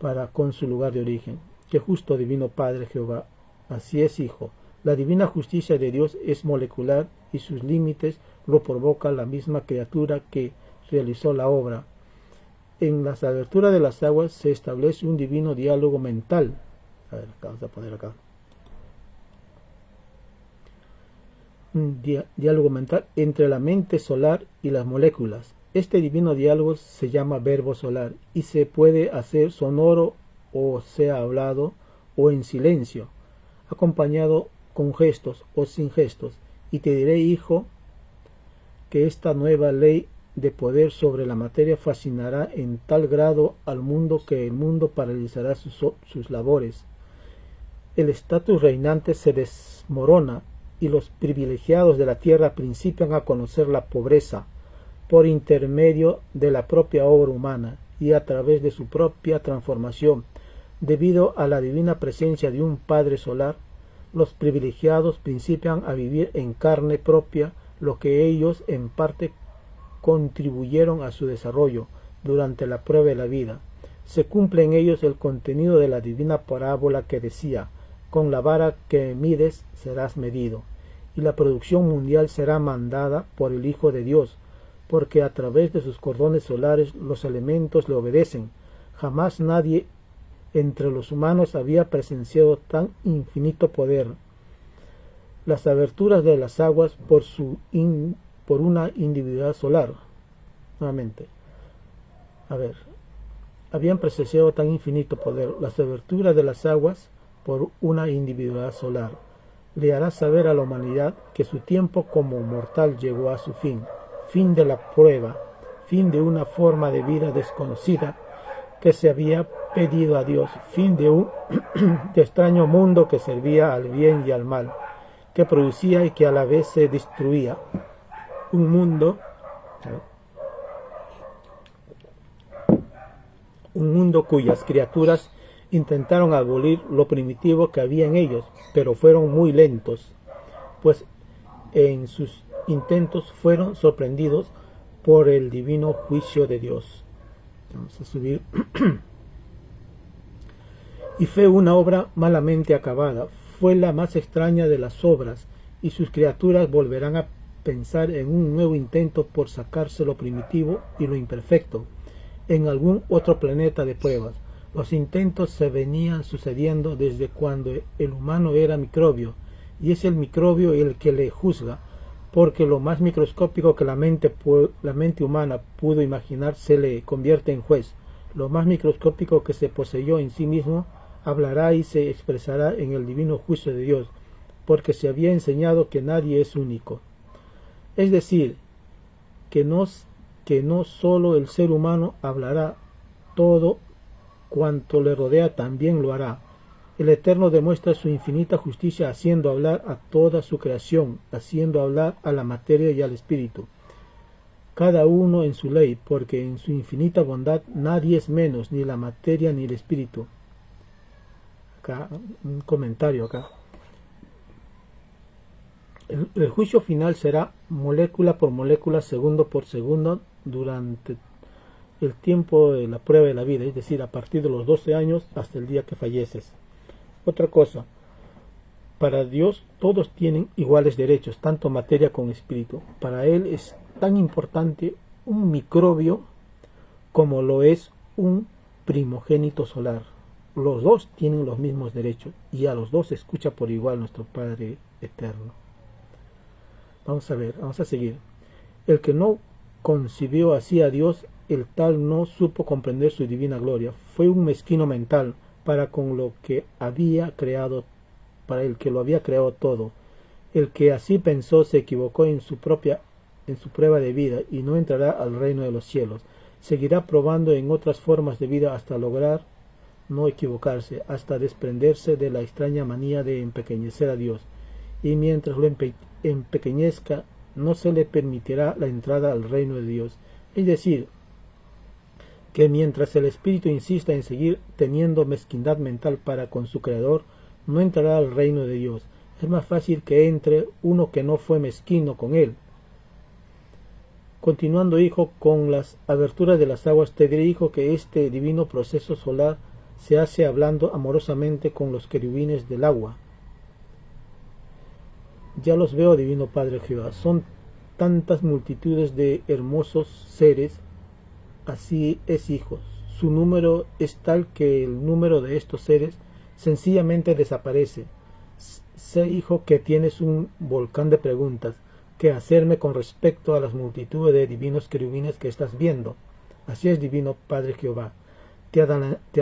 para con su lugar de origen. Qué justo, divino Padre Jehová. Así es, hijo. La divina justicia de Dios es molecular y sus límites lo provoca la misma criatura que realizó la obra. En las aberturas de las aguas se establece un divino diálogo mental. A ver, vamos a poner acá. Un diálogo mental entre la mente solar y las moléculas. Este divino diálogo se llama verbo solar y se puede hacer sonoro, o sea hablado, o en silencio, acompañado con gestos o sin gestos. Y te diré, hijo, que esta nueva ley de poder sobre la materia fascinará en tal grado al mundo que el mundo paralizará sus labores. El estatus reinante se desmorona y los privilegiados de la tierra principian a conocer la pobreza por intermedio de la propia obra humana y a través de su propia transformación. Debido a la divina presencia de un Padre solar, los privilegiados principian a vivir en carne propia lo que ellos en parte contribuyeron a su desarrollo durante la prueba de la vida. Se cumple en ellos el contenido de la divina parábola que decía: con la vara que mides serás medido, y la producción mundial será mandada por el Hijo de Dios, porque a través de sus cordones solares los elementos le obedecen. Jamás nadie entre los humanos había presenciado tan infinito poder. Las aberturas de las aguas por una individualidad solar. Nuevamente. Habían presenciado tan infinito poder. Las aberturas de las aguas por una individualidad solar. Le hará saber a la humanidad que su tiempo como mortal llegó a su fin. Fin de la prueba. Fin de una forma de vida desconocida que se había pedido a Dios. Fin de un de extraño mundo que servía al bien y al mal, que producía y que a la vez se destruía. Un mundo cuyas criaturas intentaron abolir lo primitivo que había en ellos, pero fueron muy lentos, pues en sus intentos fueron sorprendidos por el divino juicio de Dios. Vamos a subir. Y fue una obra malamente acabada, fue la más extraña de las obras, y sus criaturas volverán a pensar en un nuevo intento por sacarse lo primitivo y lo imperfecto en algún otro planeta de pruebas. Los intentos se venían sucediendo desde cuando el humano era microbio, y es el microbio el que le juzga, porque lo más microscópico que la mente humana pudo imaginar se le convierte en juez. Lo más microscópico que se poseyó en sí mismo hablará y se expresará en el divino juicio de Dios, porque se había enseñado que nadie es único. Es decir, que no solo el ser humano hablará, todo cuanto le rodea también lo hará. El Eterno demuestra su infinita justicia haciendo hablar a toda su creación, haciendo hablar a la materia y al espíritu, cada uno en su ley, porque en su infinita bondad nadie es menos, ni la materia ni el espíritu. Acá, un comentario acá. El juicio final será molécula por molécula, segundo por segundo, durante el tiempo de la prueba de la vida, es decir, a partir de los 12 años hasta el día que falleces. Otra cosa, para Dios todos tienen iguales derechos, tanto materia como espíritu. Para Él es tan importante un microbio como lo es un primogénito solar. Los dos tienen los mismos derechos y a los dos escucha por igual nuestro Padre Eterno. Vamos a ver, vamos a seguir. El que no concibió así a Dios, el tal no supo comprender su divina gloria. Fue un mezquino mental para con lo que había creado, para el que lo había creado todo. El que así pensó se equivocó en su prueba de vida y no entrará al reino de los cielos. Seguirá probando en otras formas de vida hasta lograr no equivocarse, hasta desprenderse de la extraña manía de empequeñecer a Dios. Y mientras lo empequeñezca, no se le permitirá la entrada al reino de Dios. Es decir, que mientras el espíritu insista en seguir teniendo mezquindad mental para con su creador, no entrará al reino de Dios. Es más fácil que entre uno que no fue mezquino con él. Continuando, hijo, con las aberturas de las aguas, te diré, hijo, que este divino proceso solar se hace hablando amorosamente con los querubines del agua. Ya los veo, divino Padre Jehová, son tantas multitudes de hermosos seres, así es, hijos. Su número es tal que el número de estos seres sencillamente desaparece. Sé, hijo, que tienes un volcán de preguntas que hacerme con respecto a las multitudes de divinos querubines que estás viendo. Así es, divino Padre Jehová. Te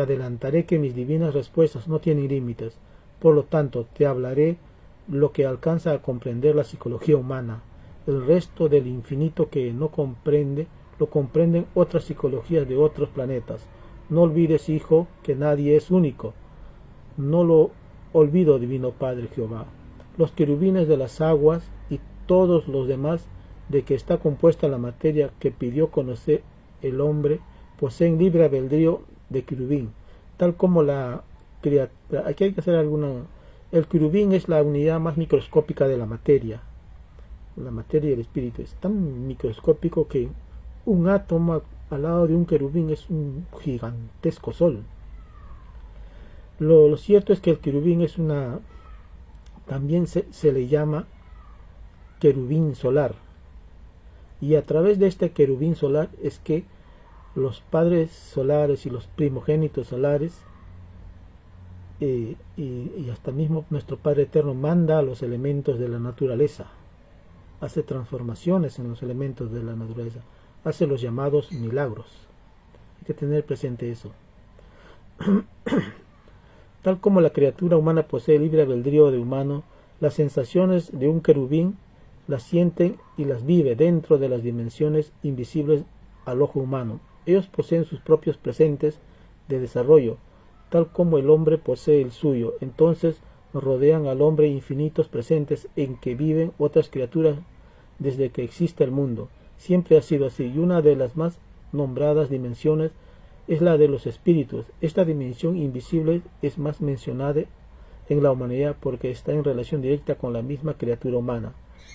adelantaré que mis divinas respuestas no tienen límites. Por lo tanto, te hablaré lo que alcanza a comprender la psicología humana. El resto del infinito que no comprende, lo comprenden otras psicologías de otros planetas. No olvides, hijo, que nadie es único. No lo olvido, divino Padre Jehová. Los querubines de las aguas y todos los demás de que está compuesta la materia que pidió conocer el hombre poseen libre albedrío de querubín, tal como la criatura. Aquí hay que hacer alguna. El querubín es la unidad más microscópica de la materia. La materia y el espíritu es tan microscópico que un átomo al lado de un querubín es un gigantesco sol. Lo cierto es que el querubín es una. También se le llama querubín solar. Y a través de este querubín solar es que los padres solares y los primogénitos solares y hasta mismo nuestro Padre Eterno manda a los elementos de la naturaleza, hace transformaciones en los elementos de la naturaleza, hace los llamados milagros. Hay que tener presente eso. Tal como la criatura humana posee libre albedrío de humano, las sensaciones de un querubín las sienten y las vive dentro de las dimensiones invisibles al ojo humano. Ellos poseen sus propios presentes de desarrollo, tal como el hombre posee el suyo. Entonces rodean al hombre infinitos presentes en que viven otras criaturas desde que existe el mundo. Siempre ha sido así, y una de las más nombradas dimensiones es la de los espíritus. Esta dimensión invisible es más mencionada en la humanidad porque está en relación directa con la misma criatura humana.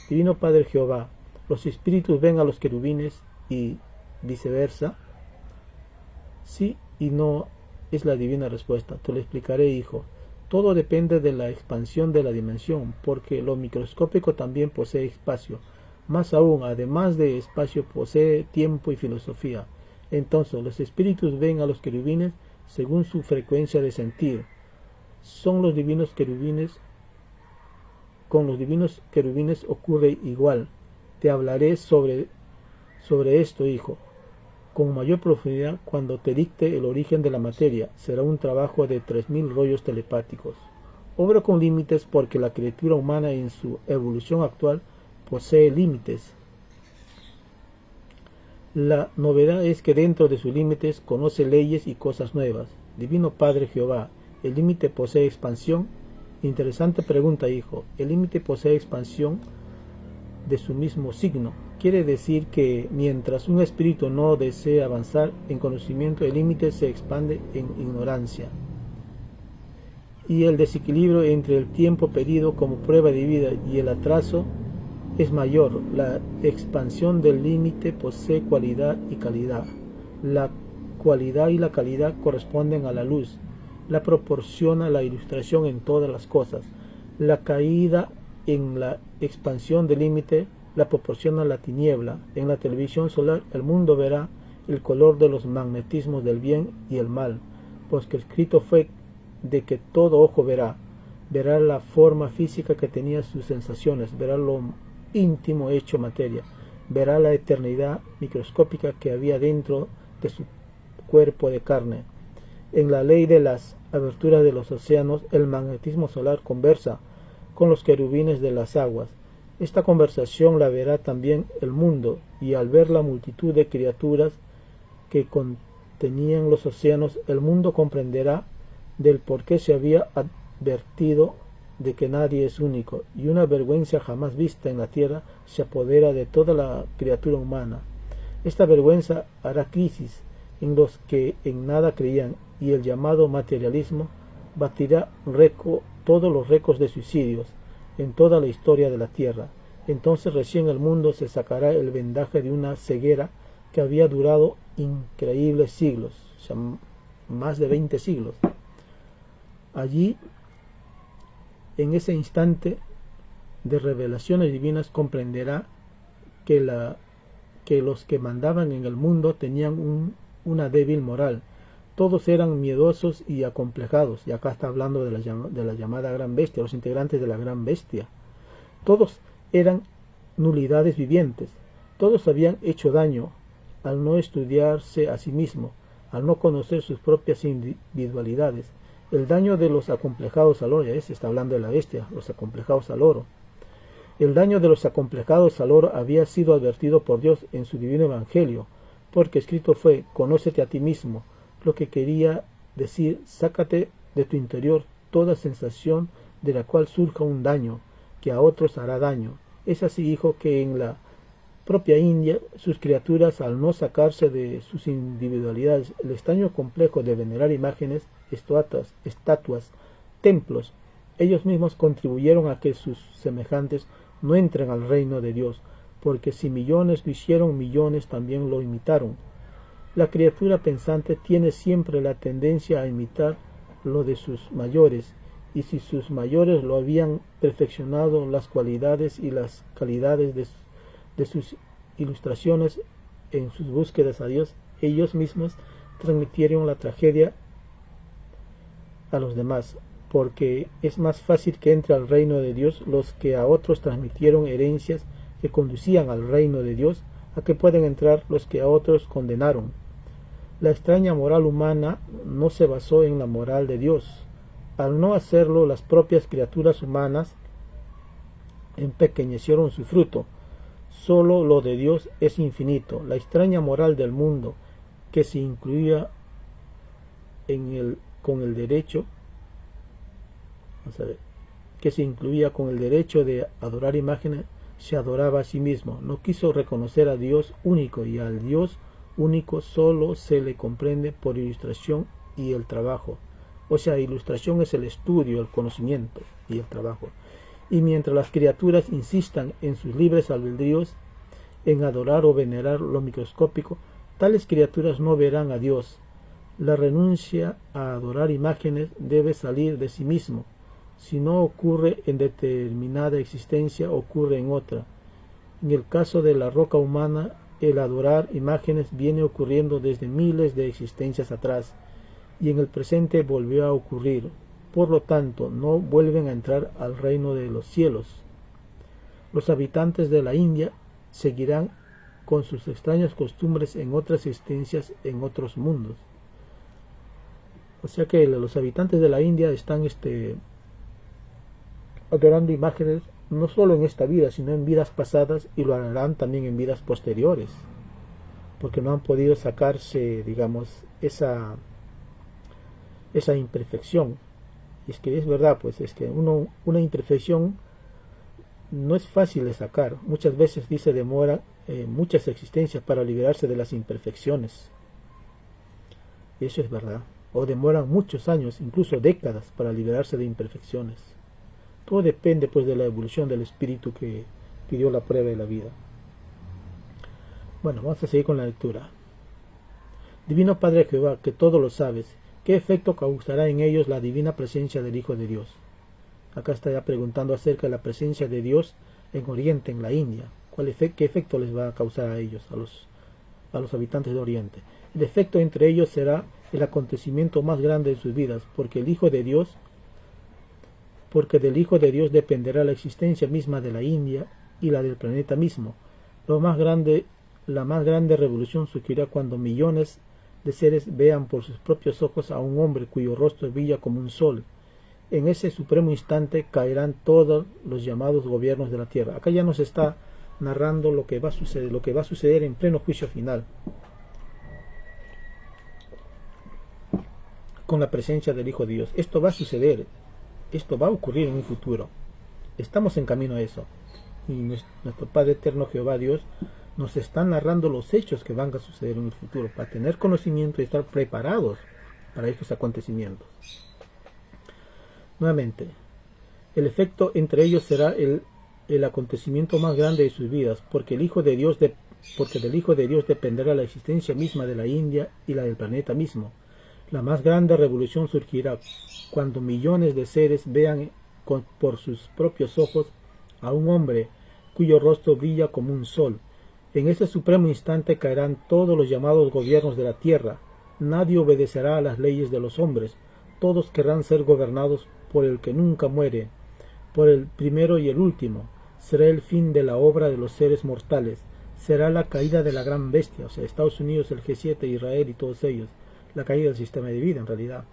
Divino Padre Jehová, ¿los espíritus ven a los querubines y viceversa? Sí y no es la divina respuesta. Te lo explicaré, hijo. Todo depende de la expansión de la dimensión, porque lo microscópico también posee espacio. Más aún, además de espacio, posee tiempo y filosofía. Entonces, los espíritus ven a los querubines según su frecuencia de sentir. Son los divinos querubines. Con los divinos querubines ocurre igual. Te hablaré sobre esto, hijo, con mayor profundidad cuando te dicte el origen de la materia. Será un trabajo de 3000 rollos telepáticos. Obra con límites porque la criatura humana en su evolución actual posee límites. La novedad es que dentro de sus límites conoce leyes y cosas nuevas. Divino Padre Jehová, ¿El límite posee expansión? Interesante pregunta, hijo. El límite posee expansión de su mismo signo. Quiere decir que mientras un espíritu no desea avanzar en conocimiento, el límite se expande en ignorancia. Y el desequilibrio entre el tiempo pedido como prueba de vida y el atraso es mayor. La expansión del límite posee cualidad y calidad. La cualidad y la calidad corresponden a la luz. La proporciona la ilustración en todas las cosas. La caída en la expansión del límite la proporciona la tiniebla. En la televisión solar el mundo verá el color de los magnetismos del bien y el mal, pues que escrito fue de que todo ojo verá la forma física que tenía sus sensaciones, verá lo íntimo hecho materia, verá la eternidad microscópica que había dentro de su cuerpo de carne. En la ley de las aberturas de los océanos, el magnetismo solar conversa con los querubines de las aguas. Esta conversación la verá también el mundo, y al ver la multitud de criaturas que contenían los océanos, el mundo comprenderá del por qué se había advertido de que nadie es único, y una vergüenza jamás vista en la tierra se apodera de toda la criatura humana. Esta vergüenza hará crisis en los que en nada creían, y el llamado materialismo batirá todos los récords de suicidios en toda la historia de la tierra. Entonces recién el mundo se sacará el vendaje de una ceguera que había durado increíbles siglos, o sea, más de 20 siglos. Allí, en ese instante de revelaciones divinas, comprenderá que los que mandaban en el mundo tenían una débil moral. Todos eran miedosos y acomplejados, y acá está hablando de la llamada gran bestia, los integrantes de la gran bestia. Todos eran nulidades vivientes, todos habían hecho daño al no estudiarse a sí mismo, al no conocer sus propias individualidades. El daño de los acomplejados al oro, ya se está hablando de la bestia, los acomplejados al oro. El daño de los acomplejados al oro había sido advertido por Dios en su divino evangelio, porque escrito fue: conócete a ti mismo, lo que quería decir, sácate de tu interior toda sensación de la cual surja un daño, que a otros hará daño. Es así, hijo, que en la propia India, sus criaturas, al no sacarse de sus individualidades el extraño complejo de venerar imágenes, estatuas, templos, ellos mismos contribuyeron a que sus semejantes no entren al reino de Dios, porque si millones lo hicieron, millones también lo imitaron. La criatura pensante tiene siempre la tendencia a imitar lo de sus mayores, y si sus mayores lo habían perfeccionado, las cualidades y las calidades de sus ilustraciones en sus búsquedas a Dios, ellos mismos transmitieron la tragedia a los demás, porque es más fácil que entre al reino de Dios los que a otros transmitieron herencias que conducían al reino de Dios, a que pueden entrar los que a otros condenaron. La extraña moral humana no se basó en la moral de Dios. Al no hacerlo, las propias criaturas humanas empequeñecieron su fruto. Solo lo de Dios es infinito. La extraña moral del mundo, que se incluía con el derecho, con el derecho de adorar imágenes, se adoraba a sí mismo. No quiso reconocer a Dios único, y al Dios único solo se le comprende por ilustración y el trabajo. O sea, ilustración es el estudio, el conocimiento y el trabajo. Y mientras las criaturas insistan en sus libres albedríos, en adorar o venerar lo microscópico, tales criaturas no verán a Dios. La renuncia a adorar imágenes debe salir de sí mismo. Si no ocurre en determinada existencia, ocurre en otra. En el caso de la roca humana, el adorar imágenes viene ocurriendo desde miles de existencias atrás, y en el presente volvió a ocurrir. Por lo tanto, no vuelven a entrar al reino de los cielos. Los habitantes de la India seguirán con sus extrañas costumbres en otras existencias, en otros mundos. O sea que los habitantes de la India están adorando imágenes no solo en esta vida, sino en vidas pasadas, y lo harán también en vidas posteriores, porque no han podido sacarse, digamos, esa imperfección Y es que es verdad, pues es que una imperfección no es fácil de sacar. Muchas veces dice demora muchas existencias para liberarse de las imperfecciones. Eso es verdad. O demoran muchos años, incluso décadas, para liberarse de imperfecciones. Todo depende pues de la evolución del espíritu que pidió la prueba de la vida. Bueno, vamos a seguir con la lectura. Divino Padre Jehová, que todo lo sabes, ¿qué efecto causará en ellos la divina presencia del Hijo de Dios? Acá está ya preguntando acerca de la presencia de Dios en Oriente, en la India. ¿Qué efecto les va a causar a ellos, a los habitantes de Oriente? El efecto entre ellos será el acontecimiento más grande de sus vidas, porque del Hijo de Dios dependerá la existencia misma de la India y la del planeta mismo. La más grande revolución surgirá cuando millones de seres vean por sus propios ojos a un hombre cuyo rostro brilla como un sol. En ese supremo instante caerán todos los llamados gobiernos de la tierra. Acá ya nos está narrando lo que va a suceder en pleno juicio final, con la presencia del Hijo de Dios. Esto va a suceder, esto va a ocurrir en un futuro. Estamos en camino a eso. Y nuestro Padre Eterno Jehová Dios nos está narrando los hechos que van a suceder en el futuro, para tener conocimiento y estar preparados para estos acontecimientos. Nuevamente, el efecto entre ellos será el acontecimiento más grande de sus vidas, porque del Hijo de Dios dependerá la existencia misma de la India y la del planeta mismo. La más grande revolución surgirá cuando millones de seres vean por sus propios ojos a un hombre cuyo rostro brilla como un sol. En ese supremo instante caerán todos los llamados gobiernos de la tierra. Nadie obedecerá a las leyes de los hombres. Todos querrán ser gobernados por el que nunca muere, por el primero y el último. Será el fin de la obra de los seres mortales. Será la caída de la gran bestia, o sea, Estados Unidos, el G7, Israel y todos ellos. La caída del sistema de vida, en realidad.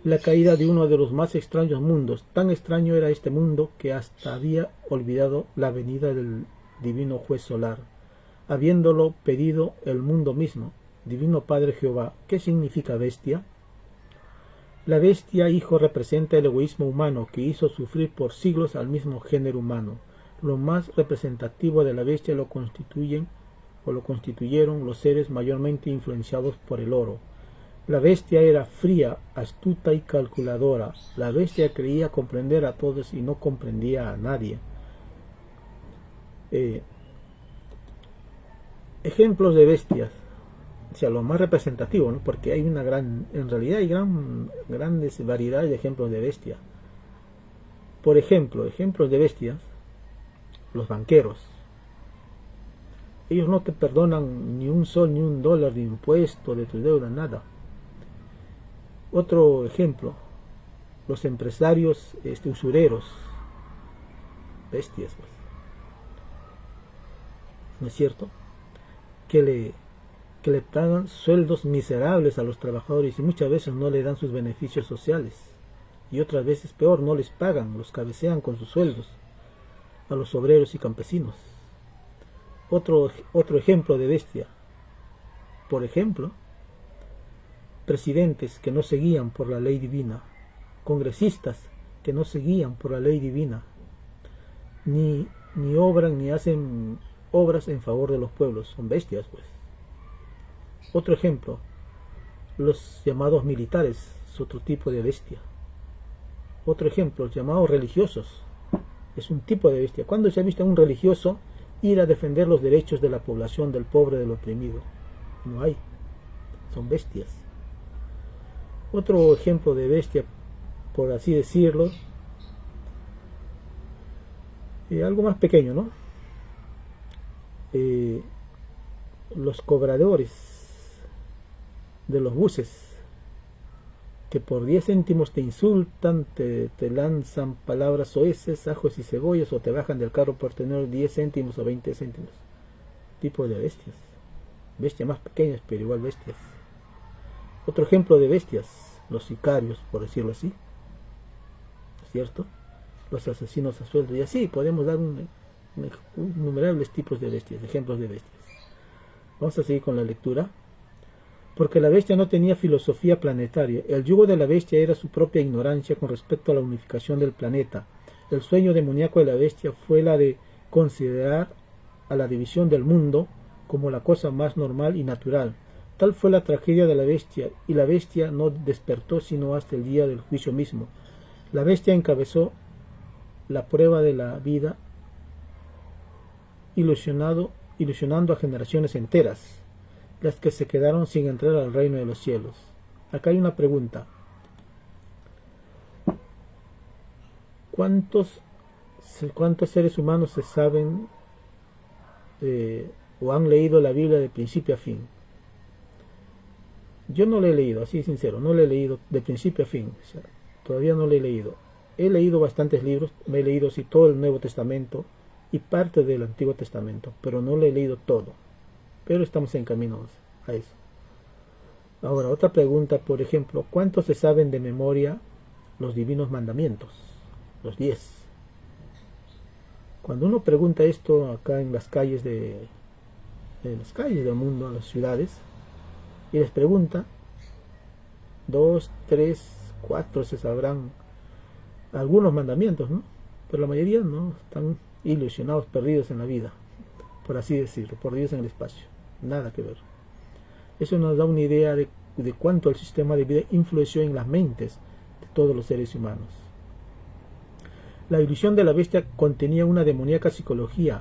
La caída de uno de los más extraños mundos. Tan extraño era este mundo que hasta había olvidado la venida del divino juez solar, habiéndolo pedido el mundo mismo. Divino Padre Jehová, ¿qué significa bestia? La bestia, hijo, representa el egoísmo humano que hizo sufrir por siglos al mismo género humano. Lo más representativo de la bestia lo constituyeron los seres mayormente influenciados por el oro. La bestia era fría, astuta y calculadora. La bestia creía comprender a todos y no comprendía a nadie. Ejemplos de bestias. O sea, lo más representativo, ¿no? Porque hay en realidad hay grandes variedades de ejemplos de bestia. Por ejemplo, ejemplos de bestias, los banqueros. Ellos no te perdonan ni un sol ni un dólar de impuesto, de tu deuda, nada. Otro ejemplo, los empresarios usureros, bestias, pues. ¿No es cierto? Que le pagan sueldos miserables a los trabajadores y muchas veces no le dan sus beneficios sociales. Y otras veces peor, no les pagan, los cabecean con sus sueldos a los obreros y campesinos. Otro ejemplo de bestia. Por ejemplo, presidentes que no se guían por la ley divina, congresistas que no se guían por la ley divina, ni obran ni hacen obras en favor de los pueblos, son bestias, pues. Otro ejemplo, los llamados militares, es otro tipo de bestia. Otro ejemplo, los llamados religiosos, es un tipo de bestia. ¿Cuándo se ha visto a un religioso ir a defender los derechos de la población, del pobre, del oprimido? No hay, son bestias. Otro ejemplo de bestia, por así decirlo, algo más pequeño, ¿no? Los cobradores de los buses, que por 10 céntimos te insultan, te lanzan palabras soeces, ajos y cebollas, o te bajan del carro por tener 10 céntimos o 20 céntimos. Tipo de bestias. Bestias más pequeñas, pero igual bestias. Otro ejemplo de bestias, los sicarios, por decirlo así, ¿cierto? Los asesinos a sueldo, y así podemos dar innumerables tipos de bestias, ejemplos de bestias. Vamos a seguir con la lectura. porque la bestia no tenía filosofía planetaria. El yugo de la bestia era su propia ignorancia con respecto a la unificación del planeta. El sueño demoníaco de la bestia fue la de considerar a la división del mundo como la cosa más normal y natural. Tal fue la tragedia de la bestia, y la bestia no despertó sino hasta el día del juicio mismo. La bestia encabezó la prueba de la vida, ilusionando a generaciones enteras, las que se quedaron sin entrar al reino de los cielos. Acá hay una pregunta. ¿Cuántos seres humanos se saben o han leído la Biblia de principio a fin? Yo no la he leído, así sincero, no la he leído de principio a fin, o sea, todavía no la he leído. He leído bastantes libros, me he leído sí, todo el Nuevo Testamento y parte del Antiguo Testamento, pero no lo he leído todo. Pero estamos en camino a eso. Ahora, otra pregunta, por ejemplo, ¿cuántos se saben de memoria los divinos mandamientos? Los 10. Cuando uno pregunta esto acá en las calles del mundo, en las ciudades, y les pregunta, 2, 3, 4 se sabrán algunos mandamientos, ¿no? Pero la mayoría no, están ilusionados, perdidos en la vida, por así decirlo, perdidos en el espacio, nada que ver. Eso nos da una idea de cuánto el sistema de vida influenció en las mentes de todos los seres humanos. La ilusión de la bestia contenía una demoníaca psicología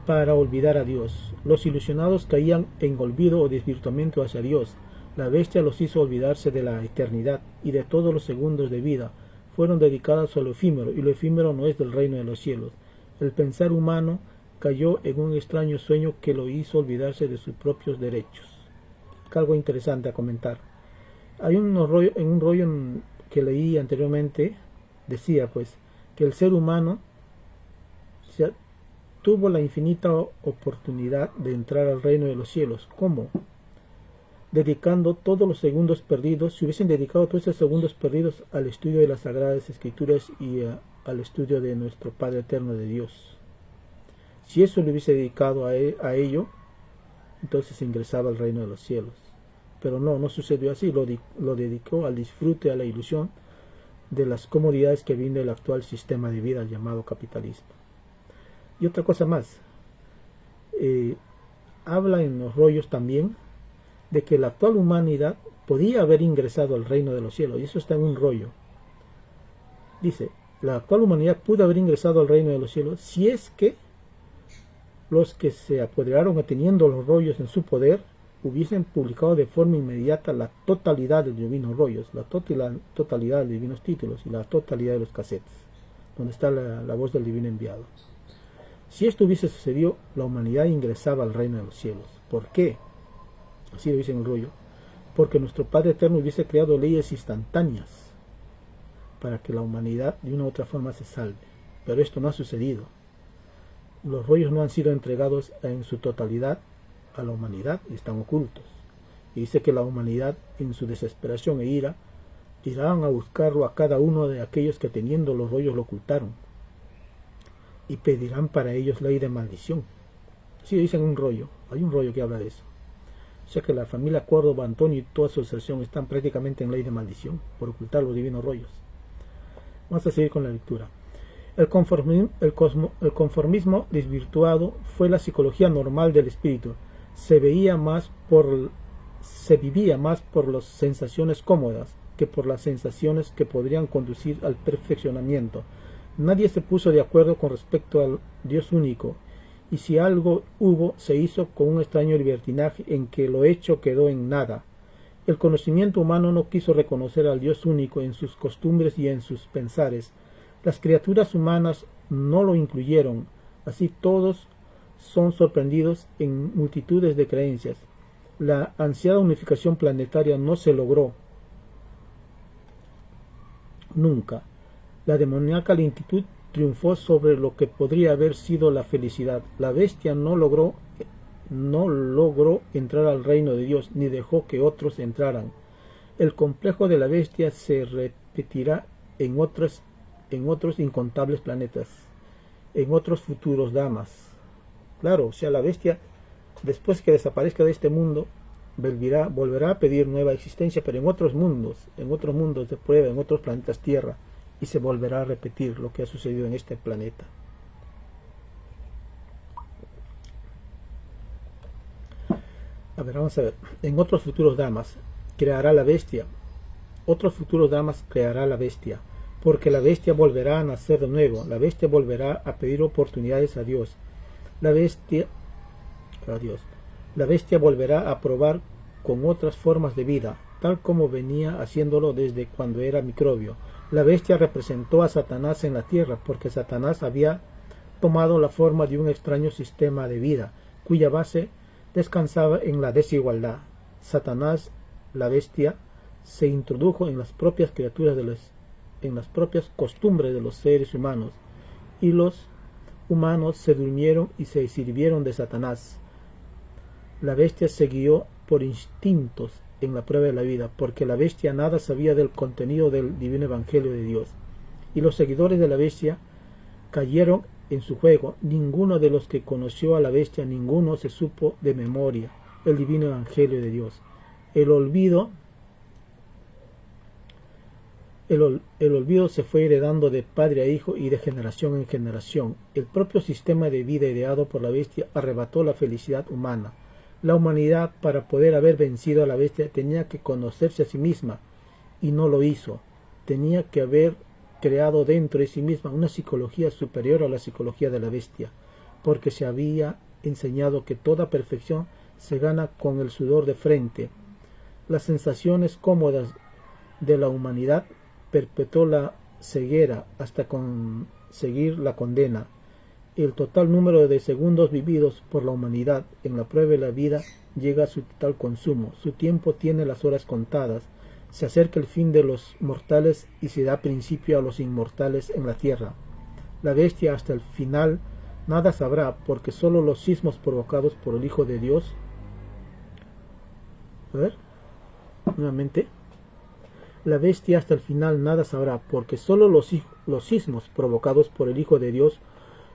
para olvidar a Dios. Los ilusionados caían en olvido o desvirtuamiento hacia Dios. La bestia los hizo olvidarse de la eternidad y de todos los segundos de vida. Fueron dedicados a lo efímero, y lo efímero no es del reino de los cielos. El pensar humano cayó en un extraño sueño que lo hizo olvidarse de sus propios derechos. Algo interesante a comentar. Hay un rollo que leí anteriormente, decía pues que el ser humano tuvo la infinita oportunidad de entrar al reino de los cielos. ¿Cómo? Dedicando todos los segundos perdidos, si hubiesen dedicado todos esos segundos perdidos al estudio de las Sagradas Escrituras y al estudio de nuestro Padre Eterno de Dios. Si eso lo hubiese dedicado a ello, entonces ingresaba al reino de los cielos. Pero no sucedió así, lo dedicó al disfrute, a la ilusión de las comodidades que brinda el actual sistema de vida llamado capitalismo. Y otra cosa más, habla en los rollos también de que la actual humanidad podía haber ingresado al reino de los cielos, y eso está en un rollo. Dice, la actual humanidad pudo haber ingresado al reino de los cielos si es que los que se apoderaron teniendo los rollos en su poder hubiesen publicado de forma inmediata la totalidad de los divinos rollos, la totalidad de los divinos títulos y la totalidad de los cassettes, donde está la voz del divino enviado. Si esto hubiese sucedido, la humanidad ingresaba al reino de los cielos. ¿Por qué? Así lo dice en el rollo. Porque nuestro Padre Eterno hubiese creado leyes instantáneas para que la humanidad de una u otra forma se salve. Pero esto no ha sucedido. Los rollos no han sido entregados en su totalidad a la humanidad y están ocultos. Y dice que la humanidad, en su desesperación e ira, irán a buscarlo a cada uno de aquellos que teniendo los rollos lo ocultaron, y pedirán para ellos ley de maldición. Sí, dicen un rollo, hay un rollo que habla de eso. O sea que la familia Córdoba, Antonio y toda su asociación están prácticamente en ley de maldición por ocultar los divinos rollos. Vamos a seguir con la lectura. El conformismo desvirtuado fue la psicología normal del espíritu. Se vivía más por las sensaciones cómodas que por las sensaciones que podrían conducir al perfeccionamiento. Nadie se puso de acuerdo con respecto al Dios único, y si algo hubo, se hizo con un extraño libertinaje en que lo hecho quedó en nada. El conocimiento humano no quiso reconocer al Dios único en sus costumbres y en sus pensares. Las criaturas humanas no lo incluyeron, así todos son sorprendidos en multitudes de creencias. La ansiada unificación planetaria no se logró nunca. La demoníaca lentitud triunfó sobre lo que podría haber sido la felicidad. La bestia no logró entrar al reino de Dios, ni dejó que otros entraran. El complejo de la bestia se repetirá en otros incontables planetas, en otros futuros damas. Claro, o sea, la bestia, después que desaparezca de este mundo, volverá a pedir nueva existencia, pero en otros mundos de prueba, en otros planetas Tierra, y se volverá a repetir lo que ha sucedido en este planeta. A ver, vamos a ver. En otros futuros damas creará la bestia. Otros futuros damas creará la bestia, porque la bestia volverá a nacer de nuevo. La bestia volverá a pedir oportunidades a Dios. La bestia volverá a probar con otras formas de vida, tal como venía haciéndolo desde cuando era microbio. La bestia representó a Satanás en la tierra, porque Satanás había tomado la forma de un extraño sistema de vida, cuya base descansaba en la desigualdad. Satanás, la bestia, se introdujo en las propias criaturas en las propias costumbres de los seres humanos, y los humanos se durmieron y se sirvieron de Satanás. La bestia se guió por instintos en la prueba de la vida, porque la bestia nada sabía del contenido del divino evangelio de Dios, y los seguidores de la bestia cayeron en su juego. Ninguno de los que conoció a la bestia, ninguno se supo de memoria el divino evangelio de Dios. El olvido se fue heredando de padre a hijo y de generación en generación. El propio sistema de vida ideado por la bestia arrebató la felicidad humana. La humanidad, para poder haber vencido a la bestia, tenía que conocerse a sí misma, y no lo hizo. Tenía que haber creado dentro de sí misma una psicología superior a la psicología de la bestia, porque se había enseñado que toda perfección se gana con el sudor de frente. Las sensaciones cómodas de la humanidad perpetuó la ceguera hasta conseguir la condena. El total número de segundos vividos por la humanidad en la prueba de la vida llega a su total consumo. Su tiempo tiene las horas contadas. Se acerca el fin de los mortales y se da principio a los inmortales en la tierra. La bestia hasta el final nada sabrá, porque solo los sismos provocados por el Hijo de Dios. A ver, nuevamente. La bestia hasta el final nada sabrá, porque solo los sismos provocados por el Hijo de Dios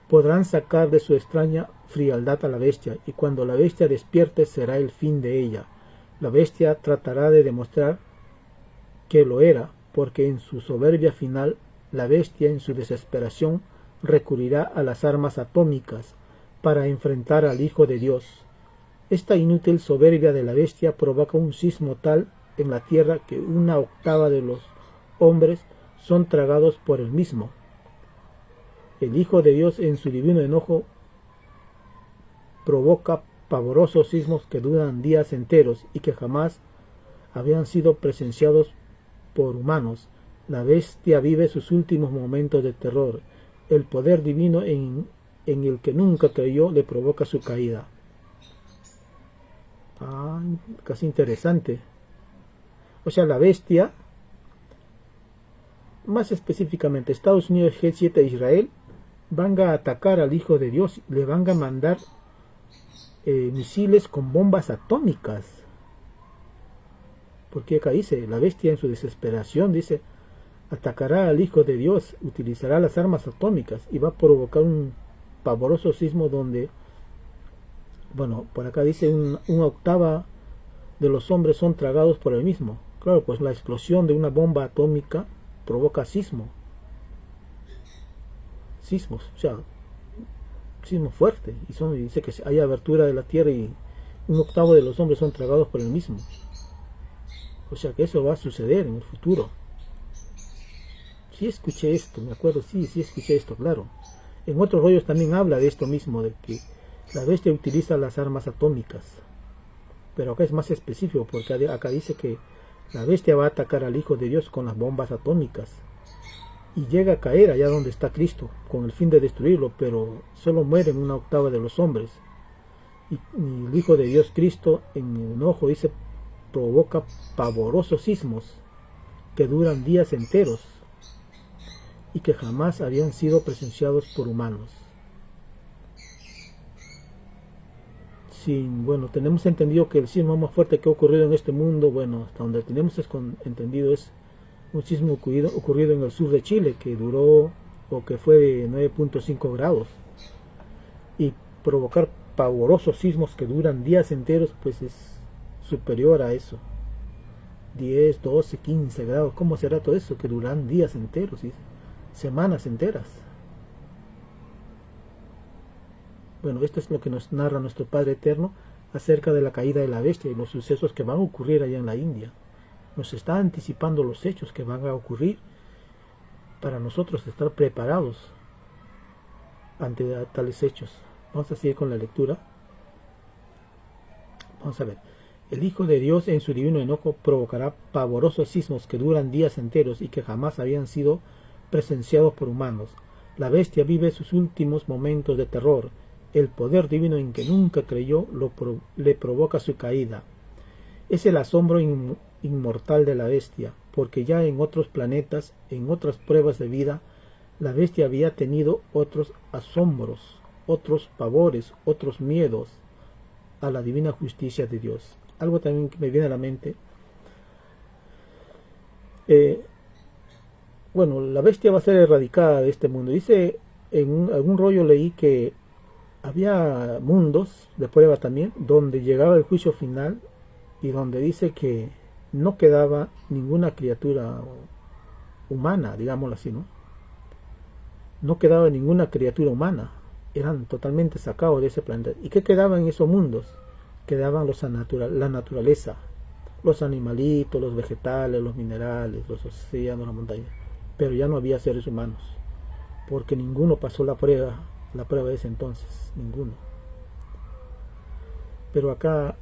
podrán sacar de su extraña frialdad a la bestia, y cuando la bestia despierte será el fin de ella. La bestia tratará de demostrar que lo era, porque en su soberbia final, la bestia en su desesperación recurrirá a las armas atómicas para enfrentar al Hijo de Dios. Esta inútil soberbia de la bestia provoca un sismo tal en la tierra que 1/8 de los hombres son tragados por el mismo. El Hijo de Dios en su divino enojo provoca pavorosos sismos que duran días enteros y que jamás habían sido presenciados por humanos. La bestia vive sus últimos momentos de terror. El poder divino en el que nunca creyó le provoca su caída. Casi interesante. O sea, la bestia, más específicamente Estados Unidos, G7 e Israel, van a atacar al Hijo de Dios, le van a mandar misiles con bombas atómicas. Porque acá dice, la bestia en su desesperación dice, atacará al Hijo de Dios, utilizará las armas atómicas y va a provocar un pavoroso sismo donde, bueno, por acá dice 1/8 de los hombres son tragados por el mismo. Claro, pues la explosión de una bomba atómica provoca sismos, o sea, sismo fuerte, y dice que hay abertura de la tierra y 1/8 de los hombres son tragados por el mismo. O sea que eso va a suceder en el futuro. Sí escuché esto, me acuerdo, sí escuché esto, claro. En otros rollos también habla de esto mismo, de que la bestia utiliza las armas atómicas. Pero acá es más específico, porque acá dice que la bestia va a atacar al Hijo de Dios con las bombas atómicas. Y llega a caer allá donde está Cristo, con el fin de destruirlo, pero solo mueren 1/8 de los hombres. Y el Hijo de Dios, Cristo, en el enojo, dice, provoca pavorosos sismos que duran días enteros y que jamás habían sido presenciados por humanos. Bueno, tenemos entendido que el sismo más fuerte que ha ocurrido en este mundo, bueno, hasta donde tenemos entendido, es un sismo ocurrido en el sur de Chile, que duró, o que fue de 9.5 grados, y provocar pavorosos sismos que duran días enteros, pues superior a eso. 10, 12, 15 grados. ¿Cómo será todo eso? Que duran días enteros y semanas enteras. Bueno, esto es lo que nos narra nuestro Padre Eterno acerca de la caída de la bestia y los sucesos que van a ocurrir allá en la India. Nos está anticipando los hechos que van a ocurrir para nosotros estar preparados ante tales hechos. Vamos a seguir con la lectura. Vamos a ver. El Hijo de Dios en su divino enojo provocará pavorosos sismos que duran días enteros y que jamás habían sido presenciados por humanos. La bestia vive sus últimos momentos de terror. El poder divino en que nunca creyó le provoca su caída. Es el asombro inmortal de la bestia, porque ya en otros planetas, en otras pruebas de vida, la bestia había tenido otros asombros, otros pavores, otros miedos a la divina justicia de Dios. Algo también que me viene a la mente. Bueno, la bestia va a ser erradicada de este mundo. Dice, en algún rollo leí que había mundos de prueba también, donde llegaba el juicio final y donde dice que no quedaba ninguna criatura humana, digámoslo así, ¿no? No quedaba ninguna criatura humana. Eran totalmente sacados de ese planeta. ¿Y qué quedaba en esos mundos? Quedaban la naturaleza, los animalitos, los vegetales, los minerales, los océanos, las montañas. Pero ya no había seres humanos, porque ninguno pasó la prueba de ese entonces, ninguno. Pero acá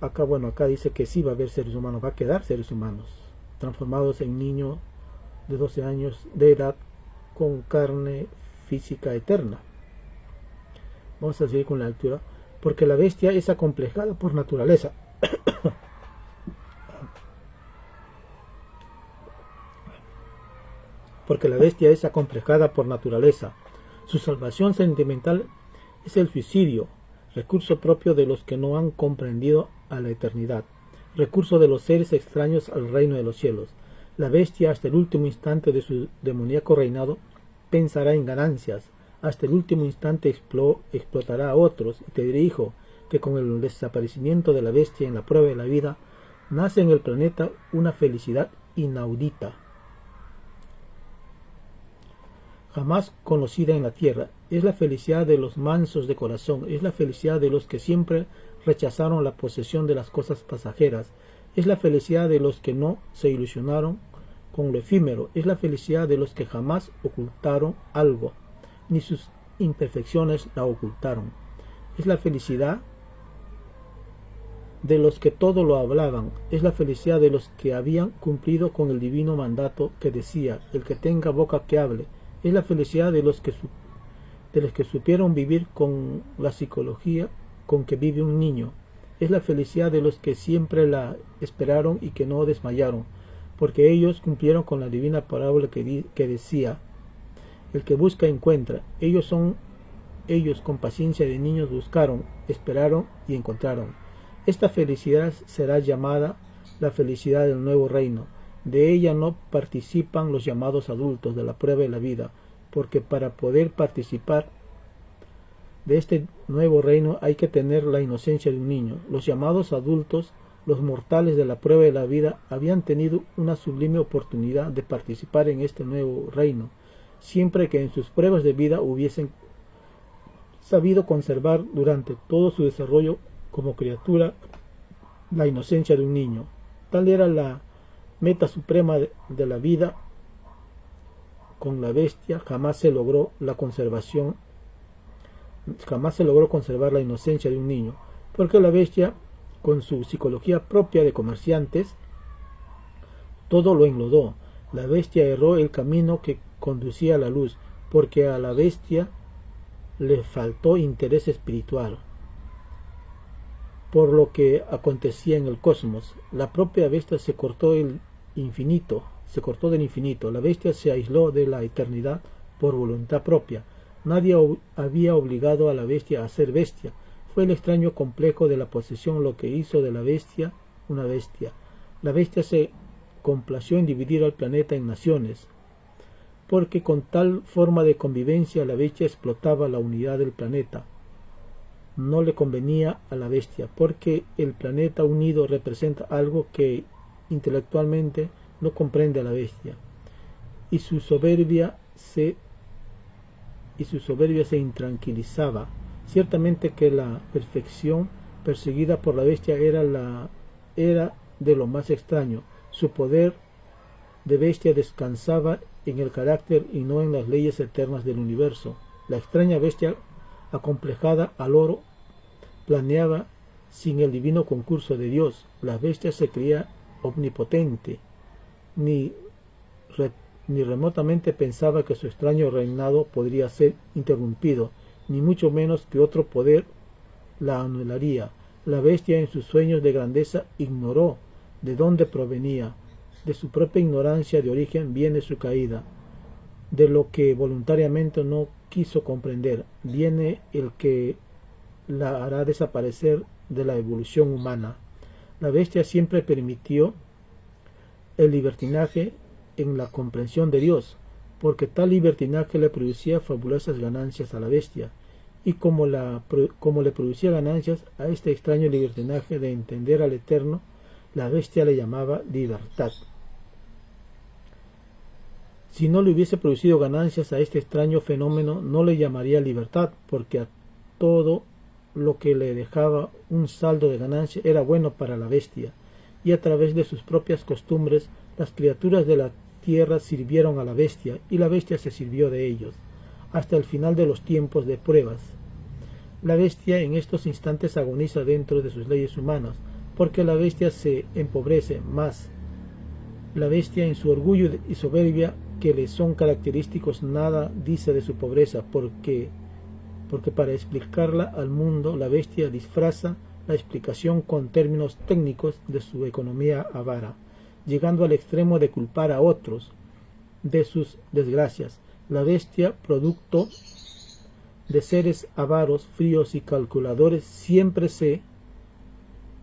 dice que sí va a haber seres humanos, va a quedar seres humanos, transformados en niños de 12 años de edad, con carne física eterna. Vamos a seguir con la lectura. Porque la bestia es acomplejada por naturaleza. Porque la bestia es acomplejada por naturaleza. Su salvación sentimental es el suicidio, recurso propio de los que no han comprendido a la eternidad, recurso de los seres extraños al reino de los cielos. La bestia, hasta el último instante de su demoníaco reinado, pensará en ganancias. Hasta el último instante explotará a otros. Y te diré, hijo, que con el desaparecimiento de la bestia en la prueba de la vida, nace en el planeta una felicidad inaudita, jamás conocida en la tierra. Es la felicidad de los mansos de corazón, es la felicidad de los que siempre rechazaron la posesión de las cosas pasajeras, es la felicidad de los que no se ilusionaron con lo efímero, es la felicidad de los que jamás ocultaron algo, ni sus imperfecciones la ocultaron. Es la felicidad de los que todo lo hablaban, es la felicidad de los que habían cumplido con el divino mandato que decía, el que tenga boca que hable. Es la felicidad de los que supieron vivir con la psicología con que vive un niño. Es la felicidad de los que siempre la esperaron y que no desmayaron, porque ellos cumplieron con la divina parábola que decía, el que busca encuentra. Ellos con paciencia de niños buscaron, esperaron y encontraron. Esta felicidad será llamada la felicidad del nuevo reino. De ella no participan los llamados adultos de la prueba de la vida, porque para poder participar de este nuevo reino hay que tener la inocencia de un niño. Los llamados adultos, los mortales de la prueba de la vida, habían tenido una sublime oportunidad de participar en este nuevo reino, siempre que en sus pruebas de vida hubiesen sabido conservar durante todo su desarrollo como criatura la inocencia de un niño. Tal era la meta suprema de la vida. Con la bestia jamás se logró conservar la inocencia de un niño, porque la bestia, con su psicología propia de comerciantes, todo lo enlodó. La bestia erró el camino que conducía a la luz, porque a la bestia le faltó interés espiritual por lo que acontecía en el cosmos. La propia bestia se cortó del infinito. La bestia se aisló de la eternidad por voluntad propia. Nadie había obligado a la bestia a ser bestia. Fue el extraño complejo de la posesión lo que hizo de la bestia una bestia. La bestia se complació en dividir al planeta en naciones, porque con tal forma de convivencia la bestia explotaba la unidad del planeta. no le convenía a la bestia, porque el planeta unido representa algo que intelectualmente no comprende a la bestia, y su soberbia se intranquilizaba. Ciertamente que la perfección perseguida por la bestia era de lo más extraño. Su poder de bestia descansaba en el carácter y no en las leyes eternas del universo. La extraña bestia, acomplejada al oro, planeaba sin el divino concurso de Dios. La bestia se creía omnipotente, ni remotamente pensaba que su extraño reinado podría ser interrumpido, ni mucho menos que otro poder la anularía. La bestia en sus sueños de grandeza ignoró de dónde provenía. De su propia ignorancia de origen viene su caída. De lo que voluntariamente no quiso comprender, viene el que la hará desaparecer de la evolución humana. La bestia siempre permitió el libertinaje en la comprensión de Dios, porque tal libertinaje le producía fabulosas ganancias a la bestia, y como le producía ganancias a este extraño libertinaje de entender al Eterno, la bestia le llamaba libertad. Si no le hubiese producido ganancias a este extraño fenómeno, no le llamaría libertad, porque a todo lo que le dejaba un saldo de ganancia era bueno para la bestia, y a través de sus propias costumbres las criaturas de la tierra sirvieron a la bestia, y la bestia se sirvió de ellos, hasta el final de los tiempos de pruebas. La bestia en estos instantes agoniza dentro de sus leyes humanas, porque la bestia se empobrece más. La bestia en su orgullo y soberbia que le son característicos nada dice de su pobreza, porque para explicarla al mundo la bestia disfraza la explicación con términos técnicos de su economía avara, llegando al extremo de culpar a otros de sus desgracias. La bestia, producto de seres avaros, fríos y calculadores, siempre se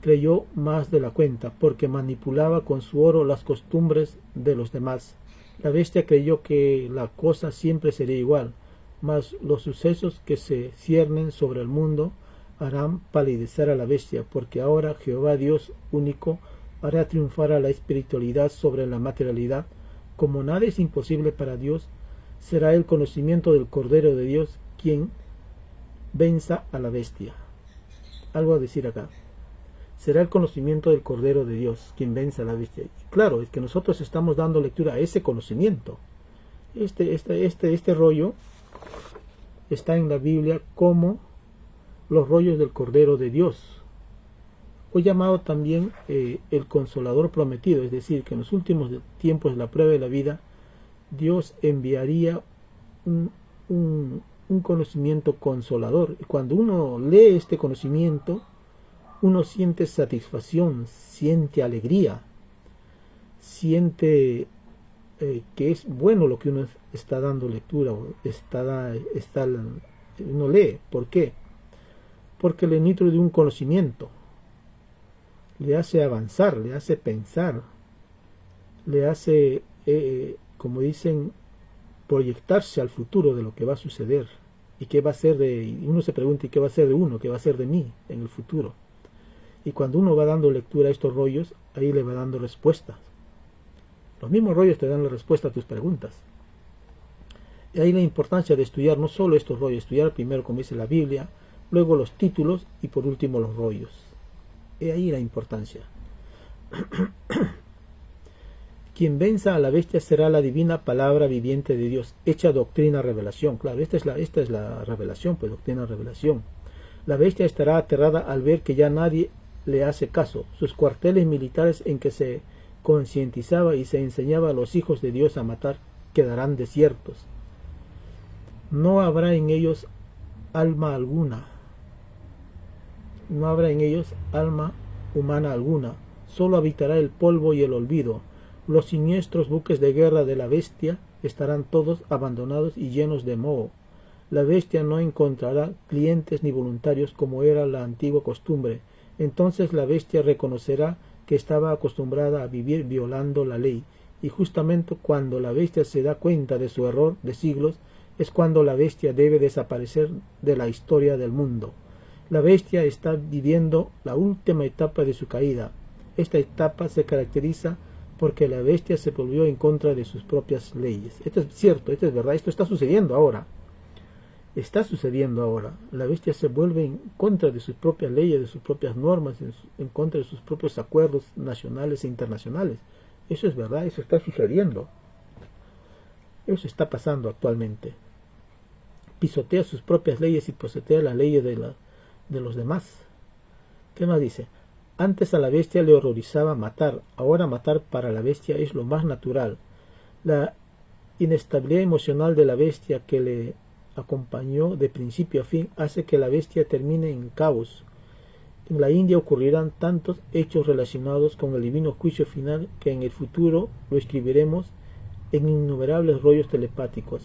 creyó más de la cuenta, porque manipulaba con su oro las costumbres de los demás. La bestia creyó que la cosa siempre sería igual, mas los sucesos que se ciernen sobre el mundo harán palidecer a la bestia, porque ahora Jehová Dios único hará triunfar a la espiritualidad sobre la materialidad. Como nada es imposible para Dios, será el conocimiento del Cordero de Dios quien venza a la bestia. Algo a decir acá. Será el conocimiento del Cordero de Dios quien venza a la bestia. Claro, es que nosotros estamos dando lectura a ese conocimiento. Este rollo está en la Biblia como los rollos del Cordero de Dios, o llamado también el Consolador prometido, es decir, que en los últimos tiempos de la prueba de la vida, Dios enviaría un conocimiento consolador. Y cuando uno lee este conocimiento, uno siente satisfacción, siente alegría, siente que es bueno lo que uno está dando lectura, uno lee. ¿Por qué? Porque le nutre de un conocimiento, le hace avanzar, le hace pensar, le hace, como dicen, proyectarse al futuro de lo que va a suceder y qué va a ser y uno se pregunta ¿y qué va a ser de uno? ¿Qué va a ser de mí en el futuro? Y cuando uno va dando lectura a estos rollos, ahí le va dando respuestas. Los mismos rollos te dan la respuesta a tus preguntas. Y ahí la importancia de estudiar no solo estos rollos, estudiar primero, como dice la Biblia, luego los títulos y por último los rollos. Y ahí la importancia. Quien venza a la bestia será la divina palabra viviente de Dios, hecha doctrina revelación. Claro, esta es la revelación, pues doctrina revelación. La bestia estará aterrada al ver que ya nadie le hace caso. Sus cuarteles militares en que se concientizaba y se enseñaba a los hijos de Dios a matar quedarán desiertos. No habrá en ellos alma alguna. No habrá en ellos alma humana alguna. Solo habitará el polvo y el olvido. Los siniestros buques de guerra de la bestia estarán todos abandonados y llenos de moho. La bestia no encontrará clientes ni voluntarios como era la antigua costumbre. Entonces la bestia reconocerá que estaba acostumbrada a vivir violando la ley, y justamente cuando la bestia se da cuenta de su error de siglos, es cuando la bestia debe desaparecer de la historia del mundo. La bestia está viviendo la última etapa de su caída. Esta etapa se caracteriza porque la bestia se volvió en contra de sus propias leyes. Esto es cierto, esto es verdad, esto está sucediendo ahora. Está sucediendo ahora. La bestia se vuelve en contra de sus propias leyes, de sus propias normas, en contra de sus propios acuerdos nacionales e internacionales. Eso es verdad, eso está sucediendo. Eso está pasando actualmente. Pisotea sus propias leyes y pisotea las leyes de los demás. ¿Qué más dice? Antes a la bestia le horrorizaba matar, ahora matar para la bestia es lo más natural. La inestabilidad emocional de la bestia que le acompañó de principio a fin hace que la bestia termine en caos. En la India ocurrirán tantos hechos relacionados con el divino juicio final que en el futuro lo escribiremos en innumerables rollos telepáticos.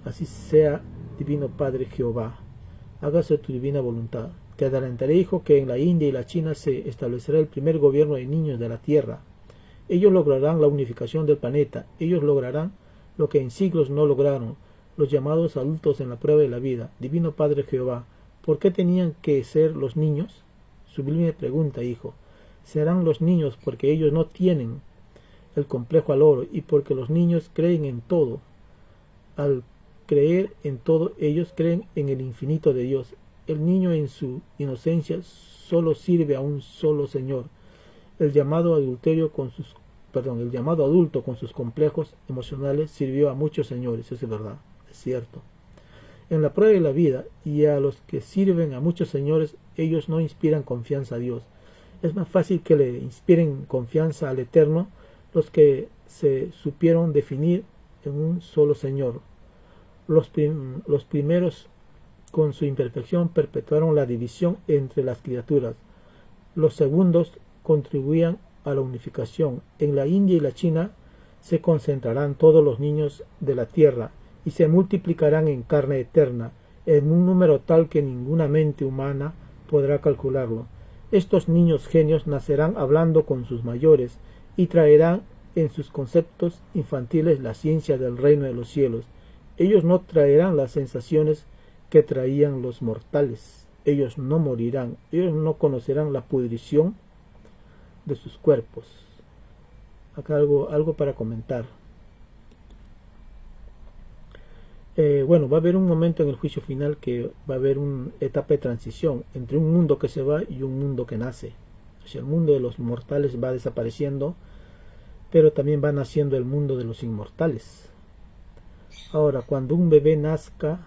Así sea, Divino Padre Jehová, hágase tu divina voluntad. Te adelantaré, hijo, que en la India y la China se establecerá el primer gobierno de niños de la tierra. Ellos lograrán la unificación del planeta, ellos lograrán lo que en siglos no lograron, los llamados adultos en la prueba de la vida. Divino Padre Jehová, ¿por qué tenían que ser los niños? Sublime pregunta, hijo. Serán los niños porque ellos no tienen el complejo al oro y porque los niños creen en todo. Al creer en todo, ellos creen en el infinito de Dios. El niño en su inocencia solo sirve a un solo Señor. El llamado adulto con sus complejos emocionales sirvió a muchos señores, eso es verdad, es cierto. En la prueba de la vida y a los que sirven a muchos señores, ellos no inspiran confianza a Dios. Es más fácil que le inspiren confianza al Eterno los que se supieron definir en un solo Señor. Los primeros, con su imperfección, perpetuaron la división entre las criaturas. Los segundos contribuían a la unificación. En la India y la China se concentrarán todos los niños de la tierra y se multiplicarán en carne eterna, en un número tal que ninguna mente humana podrá calcularlo. Estos niños genios nacerán hablando con sus mayores y traerán en sus conceptos infantiles la ciencia del reino de los cielos. Ellos no traerán las sensaciones que traían los mortales. Ellos no morirán. Ellos no conocerán la pudrición de sus cuerpos. Acá algo para comentar. Bueno, va a haber un momento en el juicio final que va a haber una etapa de transición entre un mundo que se va y un mundo que nace. O sea, el mundo de los mortales va desapareciendo, pero también va naciendo el mundo de los inmortales. Ahora, cuando un bebé nazca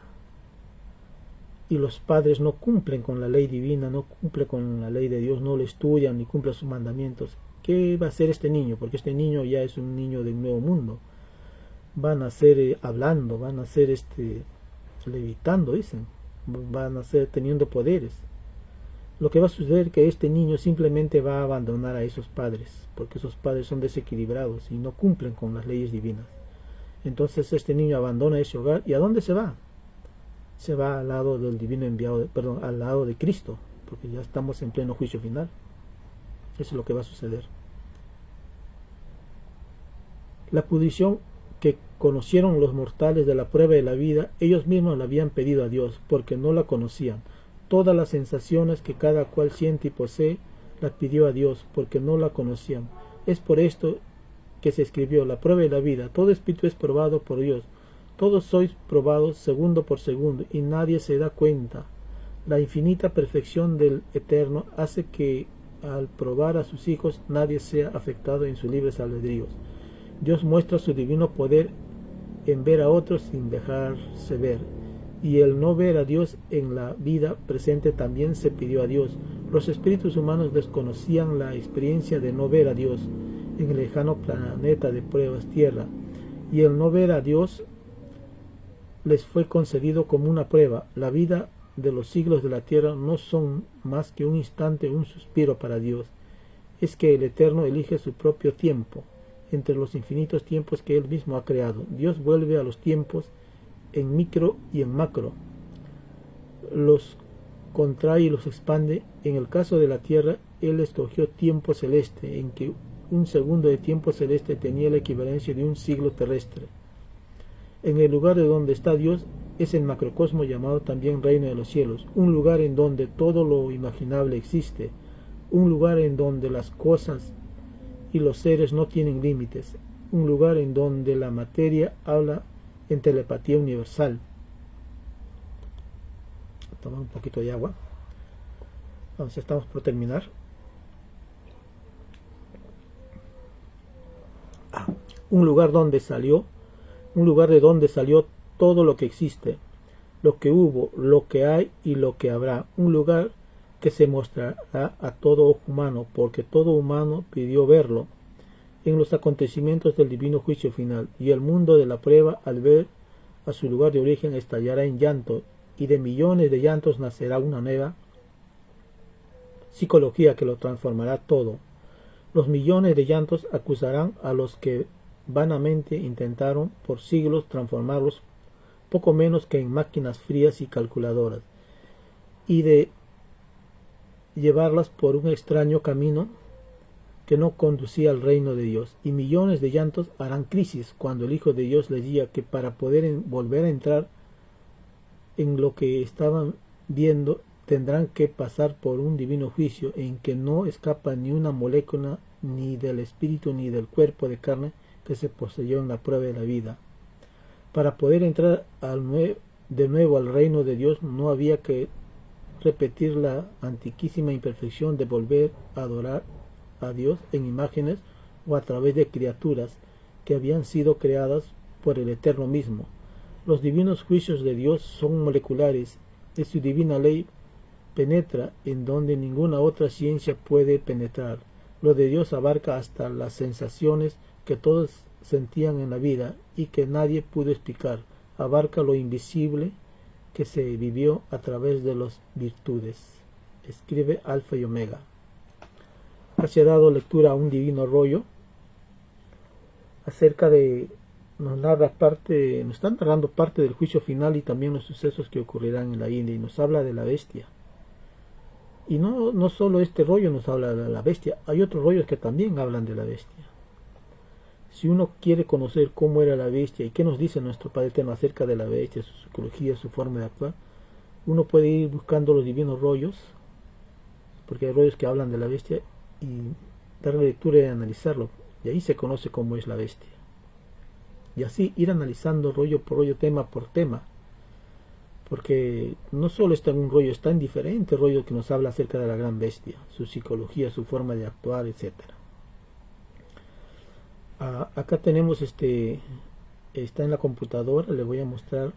y los padres no cumplen con la ley divina, no cumplen con la ley de Dios, no lo estudian ni cumplen sus mandamientos, ¿qué va a hacer este niño? Porque este niño ya es un niño de un nuevo mundo. Van a ser hablando, van a ser levitando, dicen, van a ser teniendo poderes. Lo que va a suceder es que este niño simplemente va a abandonar a esos padres, porque esos padres son desequilibrados y no cumplen con las leyes divinas. Entonces este niño abandona ese hogar. ¿Y a dónde se va? Se va al lado del divino enviado, al lado de Cristo, porque ya estamos en pleno juicio final. Eso es lo que va a suceder. La pudrición que conocieron los mortales de la prueba de la vida, ellos mismos la habían pedido a Dios, porque no la conocían. Todas las sensaciones que cada cual siente y posee, las pidió a Dios, porque no la conocían. Es por esto que se escribió la prueba de la vida. Todo espíritu es probado por Dios. Todos sois probados segundo por segundo, y nadie se da cuenta. La infinita perfección del Eterno hace que al probar a sus hijos nadie sea afectado en sus libres albedríos. Dios muestra su divino poder en ver a otros sin dejarse ver, y el no ver a Dios en la vida presente también se pidió a Dios. Los espíritus humanos desconocían la experiencia de no ver a Dios en el lejano planeta de pruebas Tierra, y el no ver a Dios les fue concedido como una prueba. La vida de los siglos de la Tierra no son más que un instante, un suspiro para Dios. Es que el Eterno elige su propio tiempo entre los infinitos tiempos que Él mismo ha creado. Dios vuelve a los tiempos en micro y en macro, los contrae y los expande. En el caso de la Tierra, Él escogió tiempo celeste, en que un segundo de tiempo celeste tenía la equivalencia de un siglo terrestre. En el lugar de donde está Dios, es el macrocosmo llamado también reino de los cielos, un lugar en donde todo lo imaginable existe, un lugar en donde las cosas y los seres no tienen límites, un lugar en donde la materia habla en telepatía universal. Tomar un poquito de agua. Entonces estamos por terminar. Un lugar donde salió, un lugar de donde salió todo lo que existe, lo que hubo, lo que hay y lo que habrá, un lugar que se mostrará a todo ojo humano, porque todo humano pidió verlo en los acontecimientos del divino juicio final, y el mundo de la prueba, al ver a su lugar de origen, estallará en llanto, y de millones de llantos nacerá una nueva psicología que lo transformará todo. Los millones de llantos acusarán a los que vanamente intentaron por siglos transformarlos poco menos que en máquinas frías y calculadoras, y de llevarlas por un extraño camino que no conducía al reino de Dios. Y millones de llantos harán crisis cuando el Hijo de Dios les diga que para poder volver a entrar en lo que estaban viendo tendrán que pasar por un divino juicio en que no escapa ni una molécula ni del espíritu ni del cuerpo de carne que se poseyó en la prueba de la vida. Para poder entrar de nuevo al reino de Dios no había que repetir la antiquísima imperfección de volver a adorar a Dios en imágenes o a través de criaturas que habían sido creadas por el Eterno mismo. Los divinos juicios de Dios son moleculares y su divina ley penetra en donde ninguna otra ciencia puede penetrar. Lo de Dios abarca hasta las sensaciones que todos sentían en la vida y que nadie pudo explicar. Abarca lo invisible que se vivió a través de las virtudes. Escribe Alfa y Omega. Se ha dado lectura a un divino rollo acerca de, nos están narrando parte del juicio final y también los sucesos que ocurrirán en la India, y nos habla de la bestia. Y no solo este rollo nos habla de la bestia, hay otros rollos que también hablan de la bestia. Si uno quiere conocer cómo era la bestia y qué nos dice nuestro Padre Eterno acerca de la bestia, su psicología, su forma de actuar, uno puede ir buscando los divinos rollos, porque hay rollos que hablan de la bestia, y darle lectura y analizarlo, y ahí se conoce cómo es la bestia. Y así ir analizando rollo por rollo, tema por tema, porque no solo está en un rollo, está en diferentes rollos que nos habla acerca de la gran bestia, su psicología, su forma de actuar, etcétera. Acá tenemos está en la computadora, le voy a mostrar.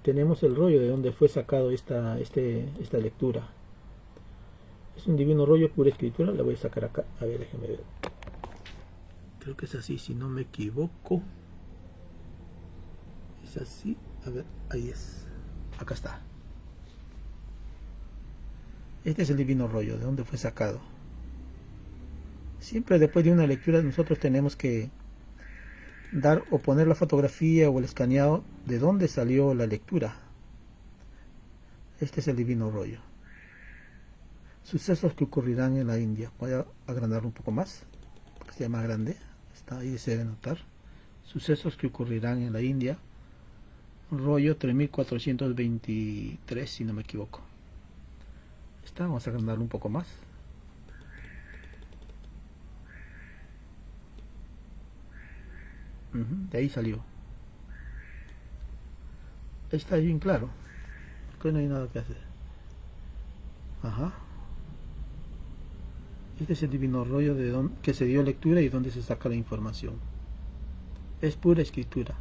Tenemos el rollo de donde fue sacado esta lectura. Es un divino rollo, pura escritura. Le voy a sacar acá, a ver, déjeme ver. Creo que es así, si no me equivoco. Es así, a ver, ahí es. Acá está. Este es el divino rollo, de donde fue sacado. Siempre después de una lectura nosotros tenemos que dar o poner la fotografía o el escaneado de dónde salió la lectura. Este es el divino rollo. Sucesos que ocurrirán en la India. Voy a agrandarlo un poco más, porque sea más grande. Está ahí, se debe notar. Sucesos que ocurrirán en la India. Rollo 3423, si no me equivoco. Vamos a agrandarlo un poco más. De ahí salió. Está bien claro. Que no hay nada que hacer. Este es el divino rollo que se dio lectura y donde se saca la información. Es pura escritura.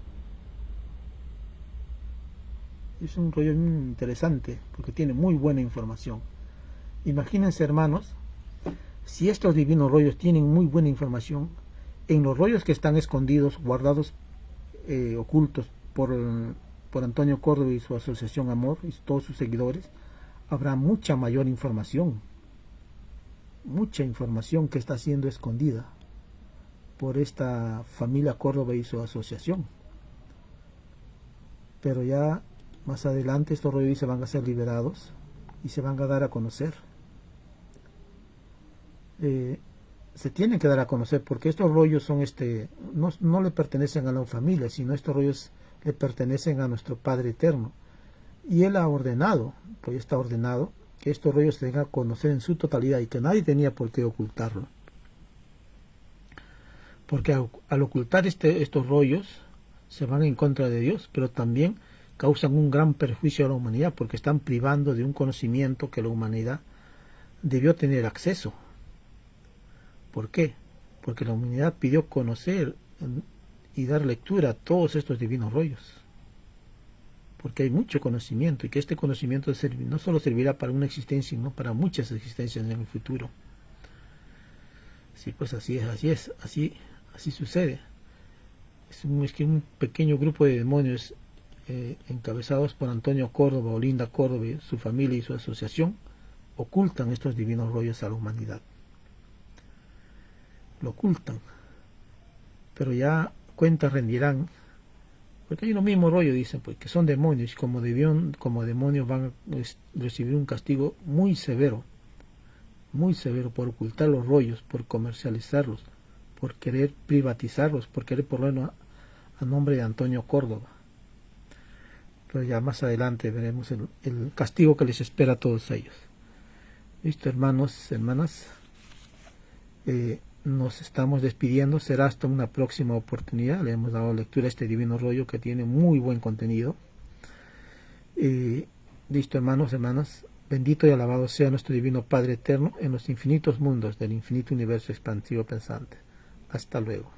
Es un rollo muy interesante porque tiene muy buena información. Imagínense, hermanos, si estos divinos rollos tienen muy buena información, en los rollos que están escondidos, guardados, ocultos por Antonio Córdoba y su asociación Amor y todos sus seguidores, habrá mucha mayor información. Mucha información que está siendo escondida por esta familia Córdoba y su asociación. Pero ya más adelante estos rollos se van a ser liberados y se van a dar a conocer. Se tienen que dar a conocer porque estos rollos son no le pertenecen a la familia, sino estos rollos le pertenecen a nuestro Padre Eterno. Y Él ha ordenado, pues está ordenado, que estos rollos se den a conocer en su totalidad y que nadie tenía por qué ocultarlo. Porque al ocultar estos rollos se van en contra de Dios, pero también causan un gran perjuicio a la humanidad porque están privando de un conocimiento que la humanidad debió tener acceso. ¿Por qué? Porque la humanidad pidió conocer y dar lectura a todos estos divinos rollos. Porque hay mucho conocimiento y que este conocimiento no solo servirá para una existencia, sino para muchas existencias en el futuro. Sí, pues así sucede. Es que un pequeño grupo de demonios encabezados por Antonio Córdoba, Olinda Córdoba, su familia y su asociación, ocultan estos divinos rollos a la humanidad. Lo ocultan. Pero ya cuentas rendirán. Porque hay los mismos rollos, dicen, pues, que son demonios y como demonios van a recibir un castigo muy severo por ocultar los rollos, por comercializarlos, por querer privatizarlos, por querer ponerlo a nombre de Antonio Córdoba. Pero ya más adelante veremos el castigo que les espera a todos ellos. Listo, hermanos, hermanas, nos estamos despidiendo. Será hasta una próxima oportunidad. Le hemos dado lectura a este divino rollo que tiene muy buen contenido. Listo, hermanos, hermanas, bendito y alabado sea nuestro divino Padre Eterno en los infinitos mundos del infinito universo expansivo pensante. Hasta luego.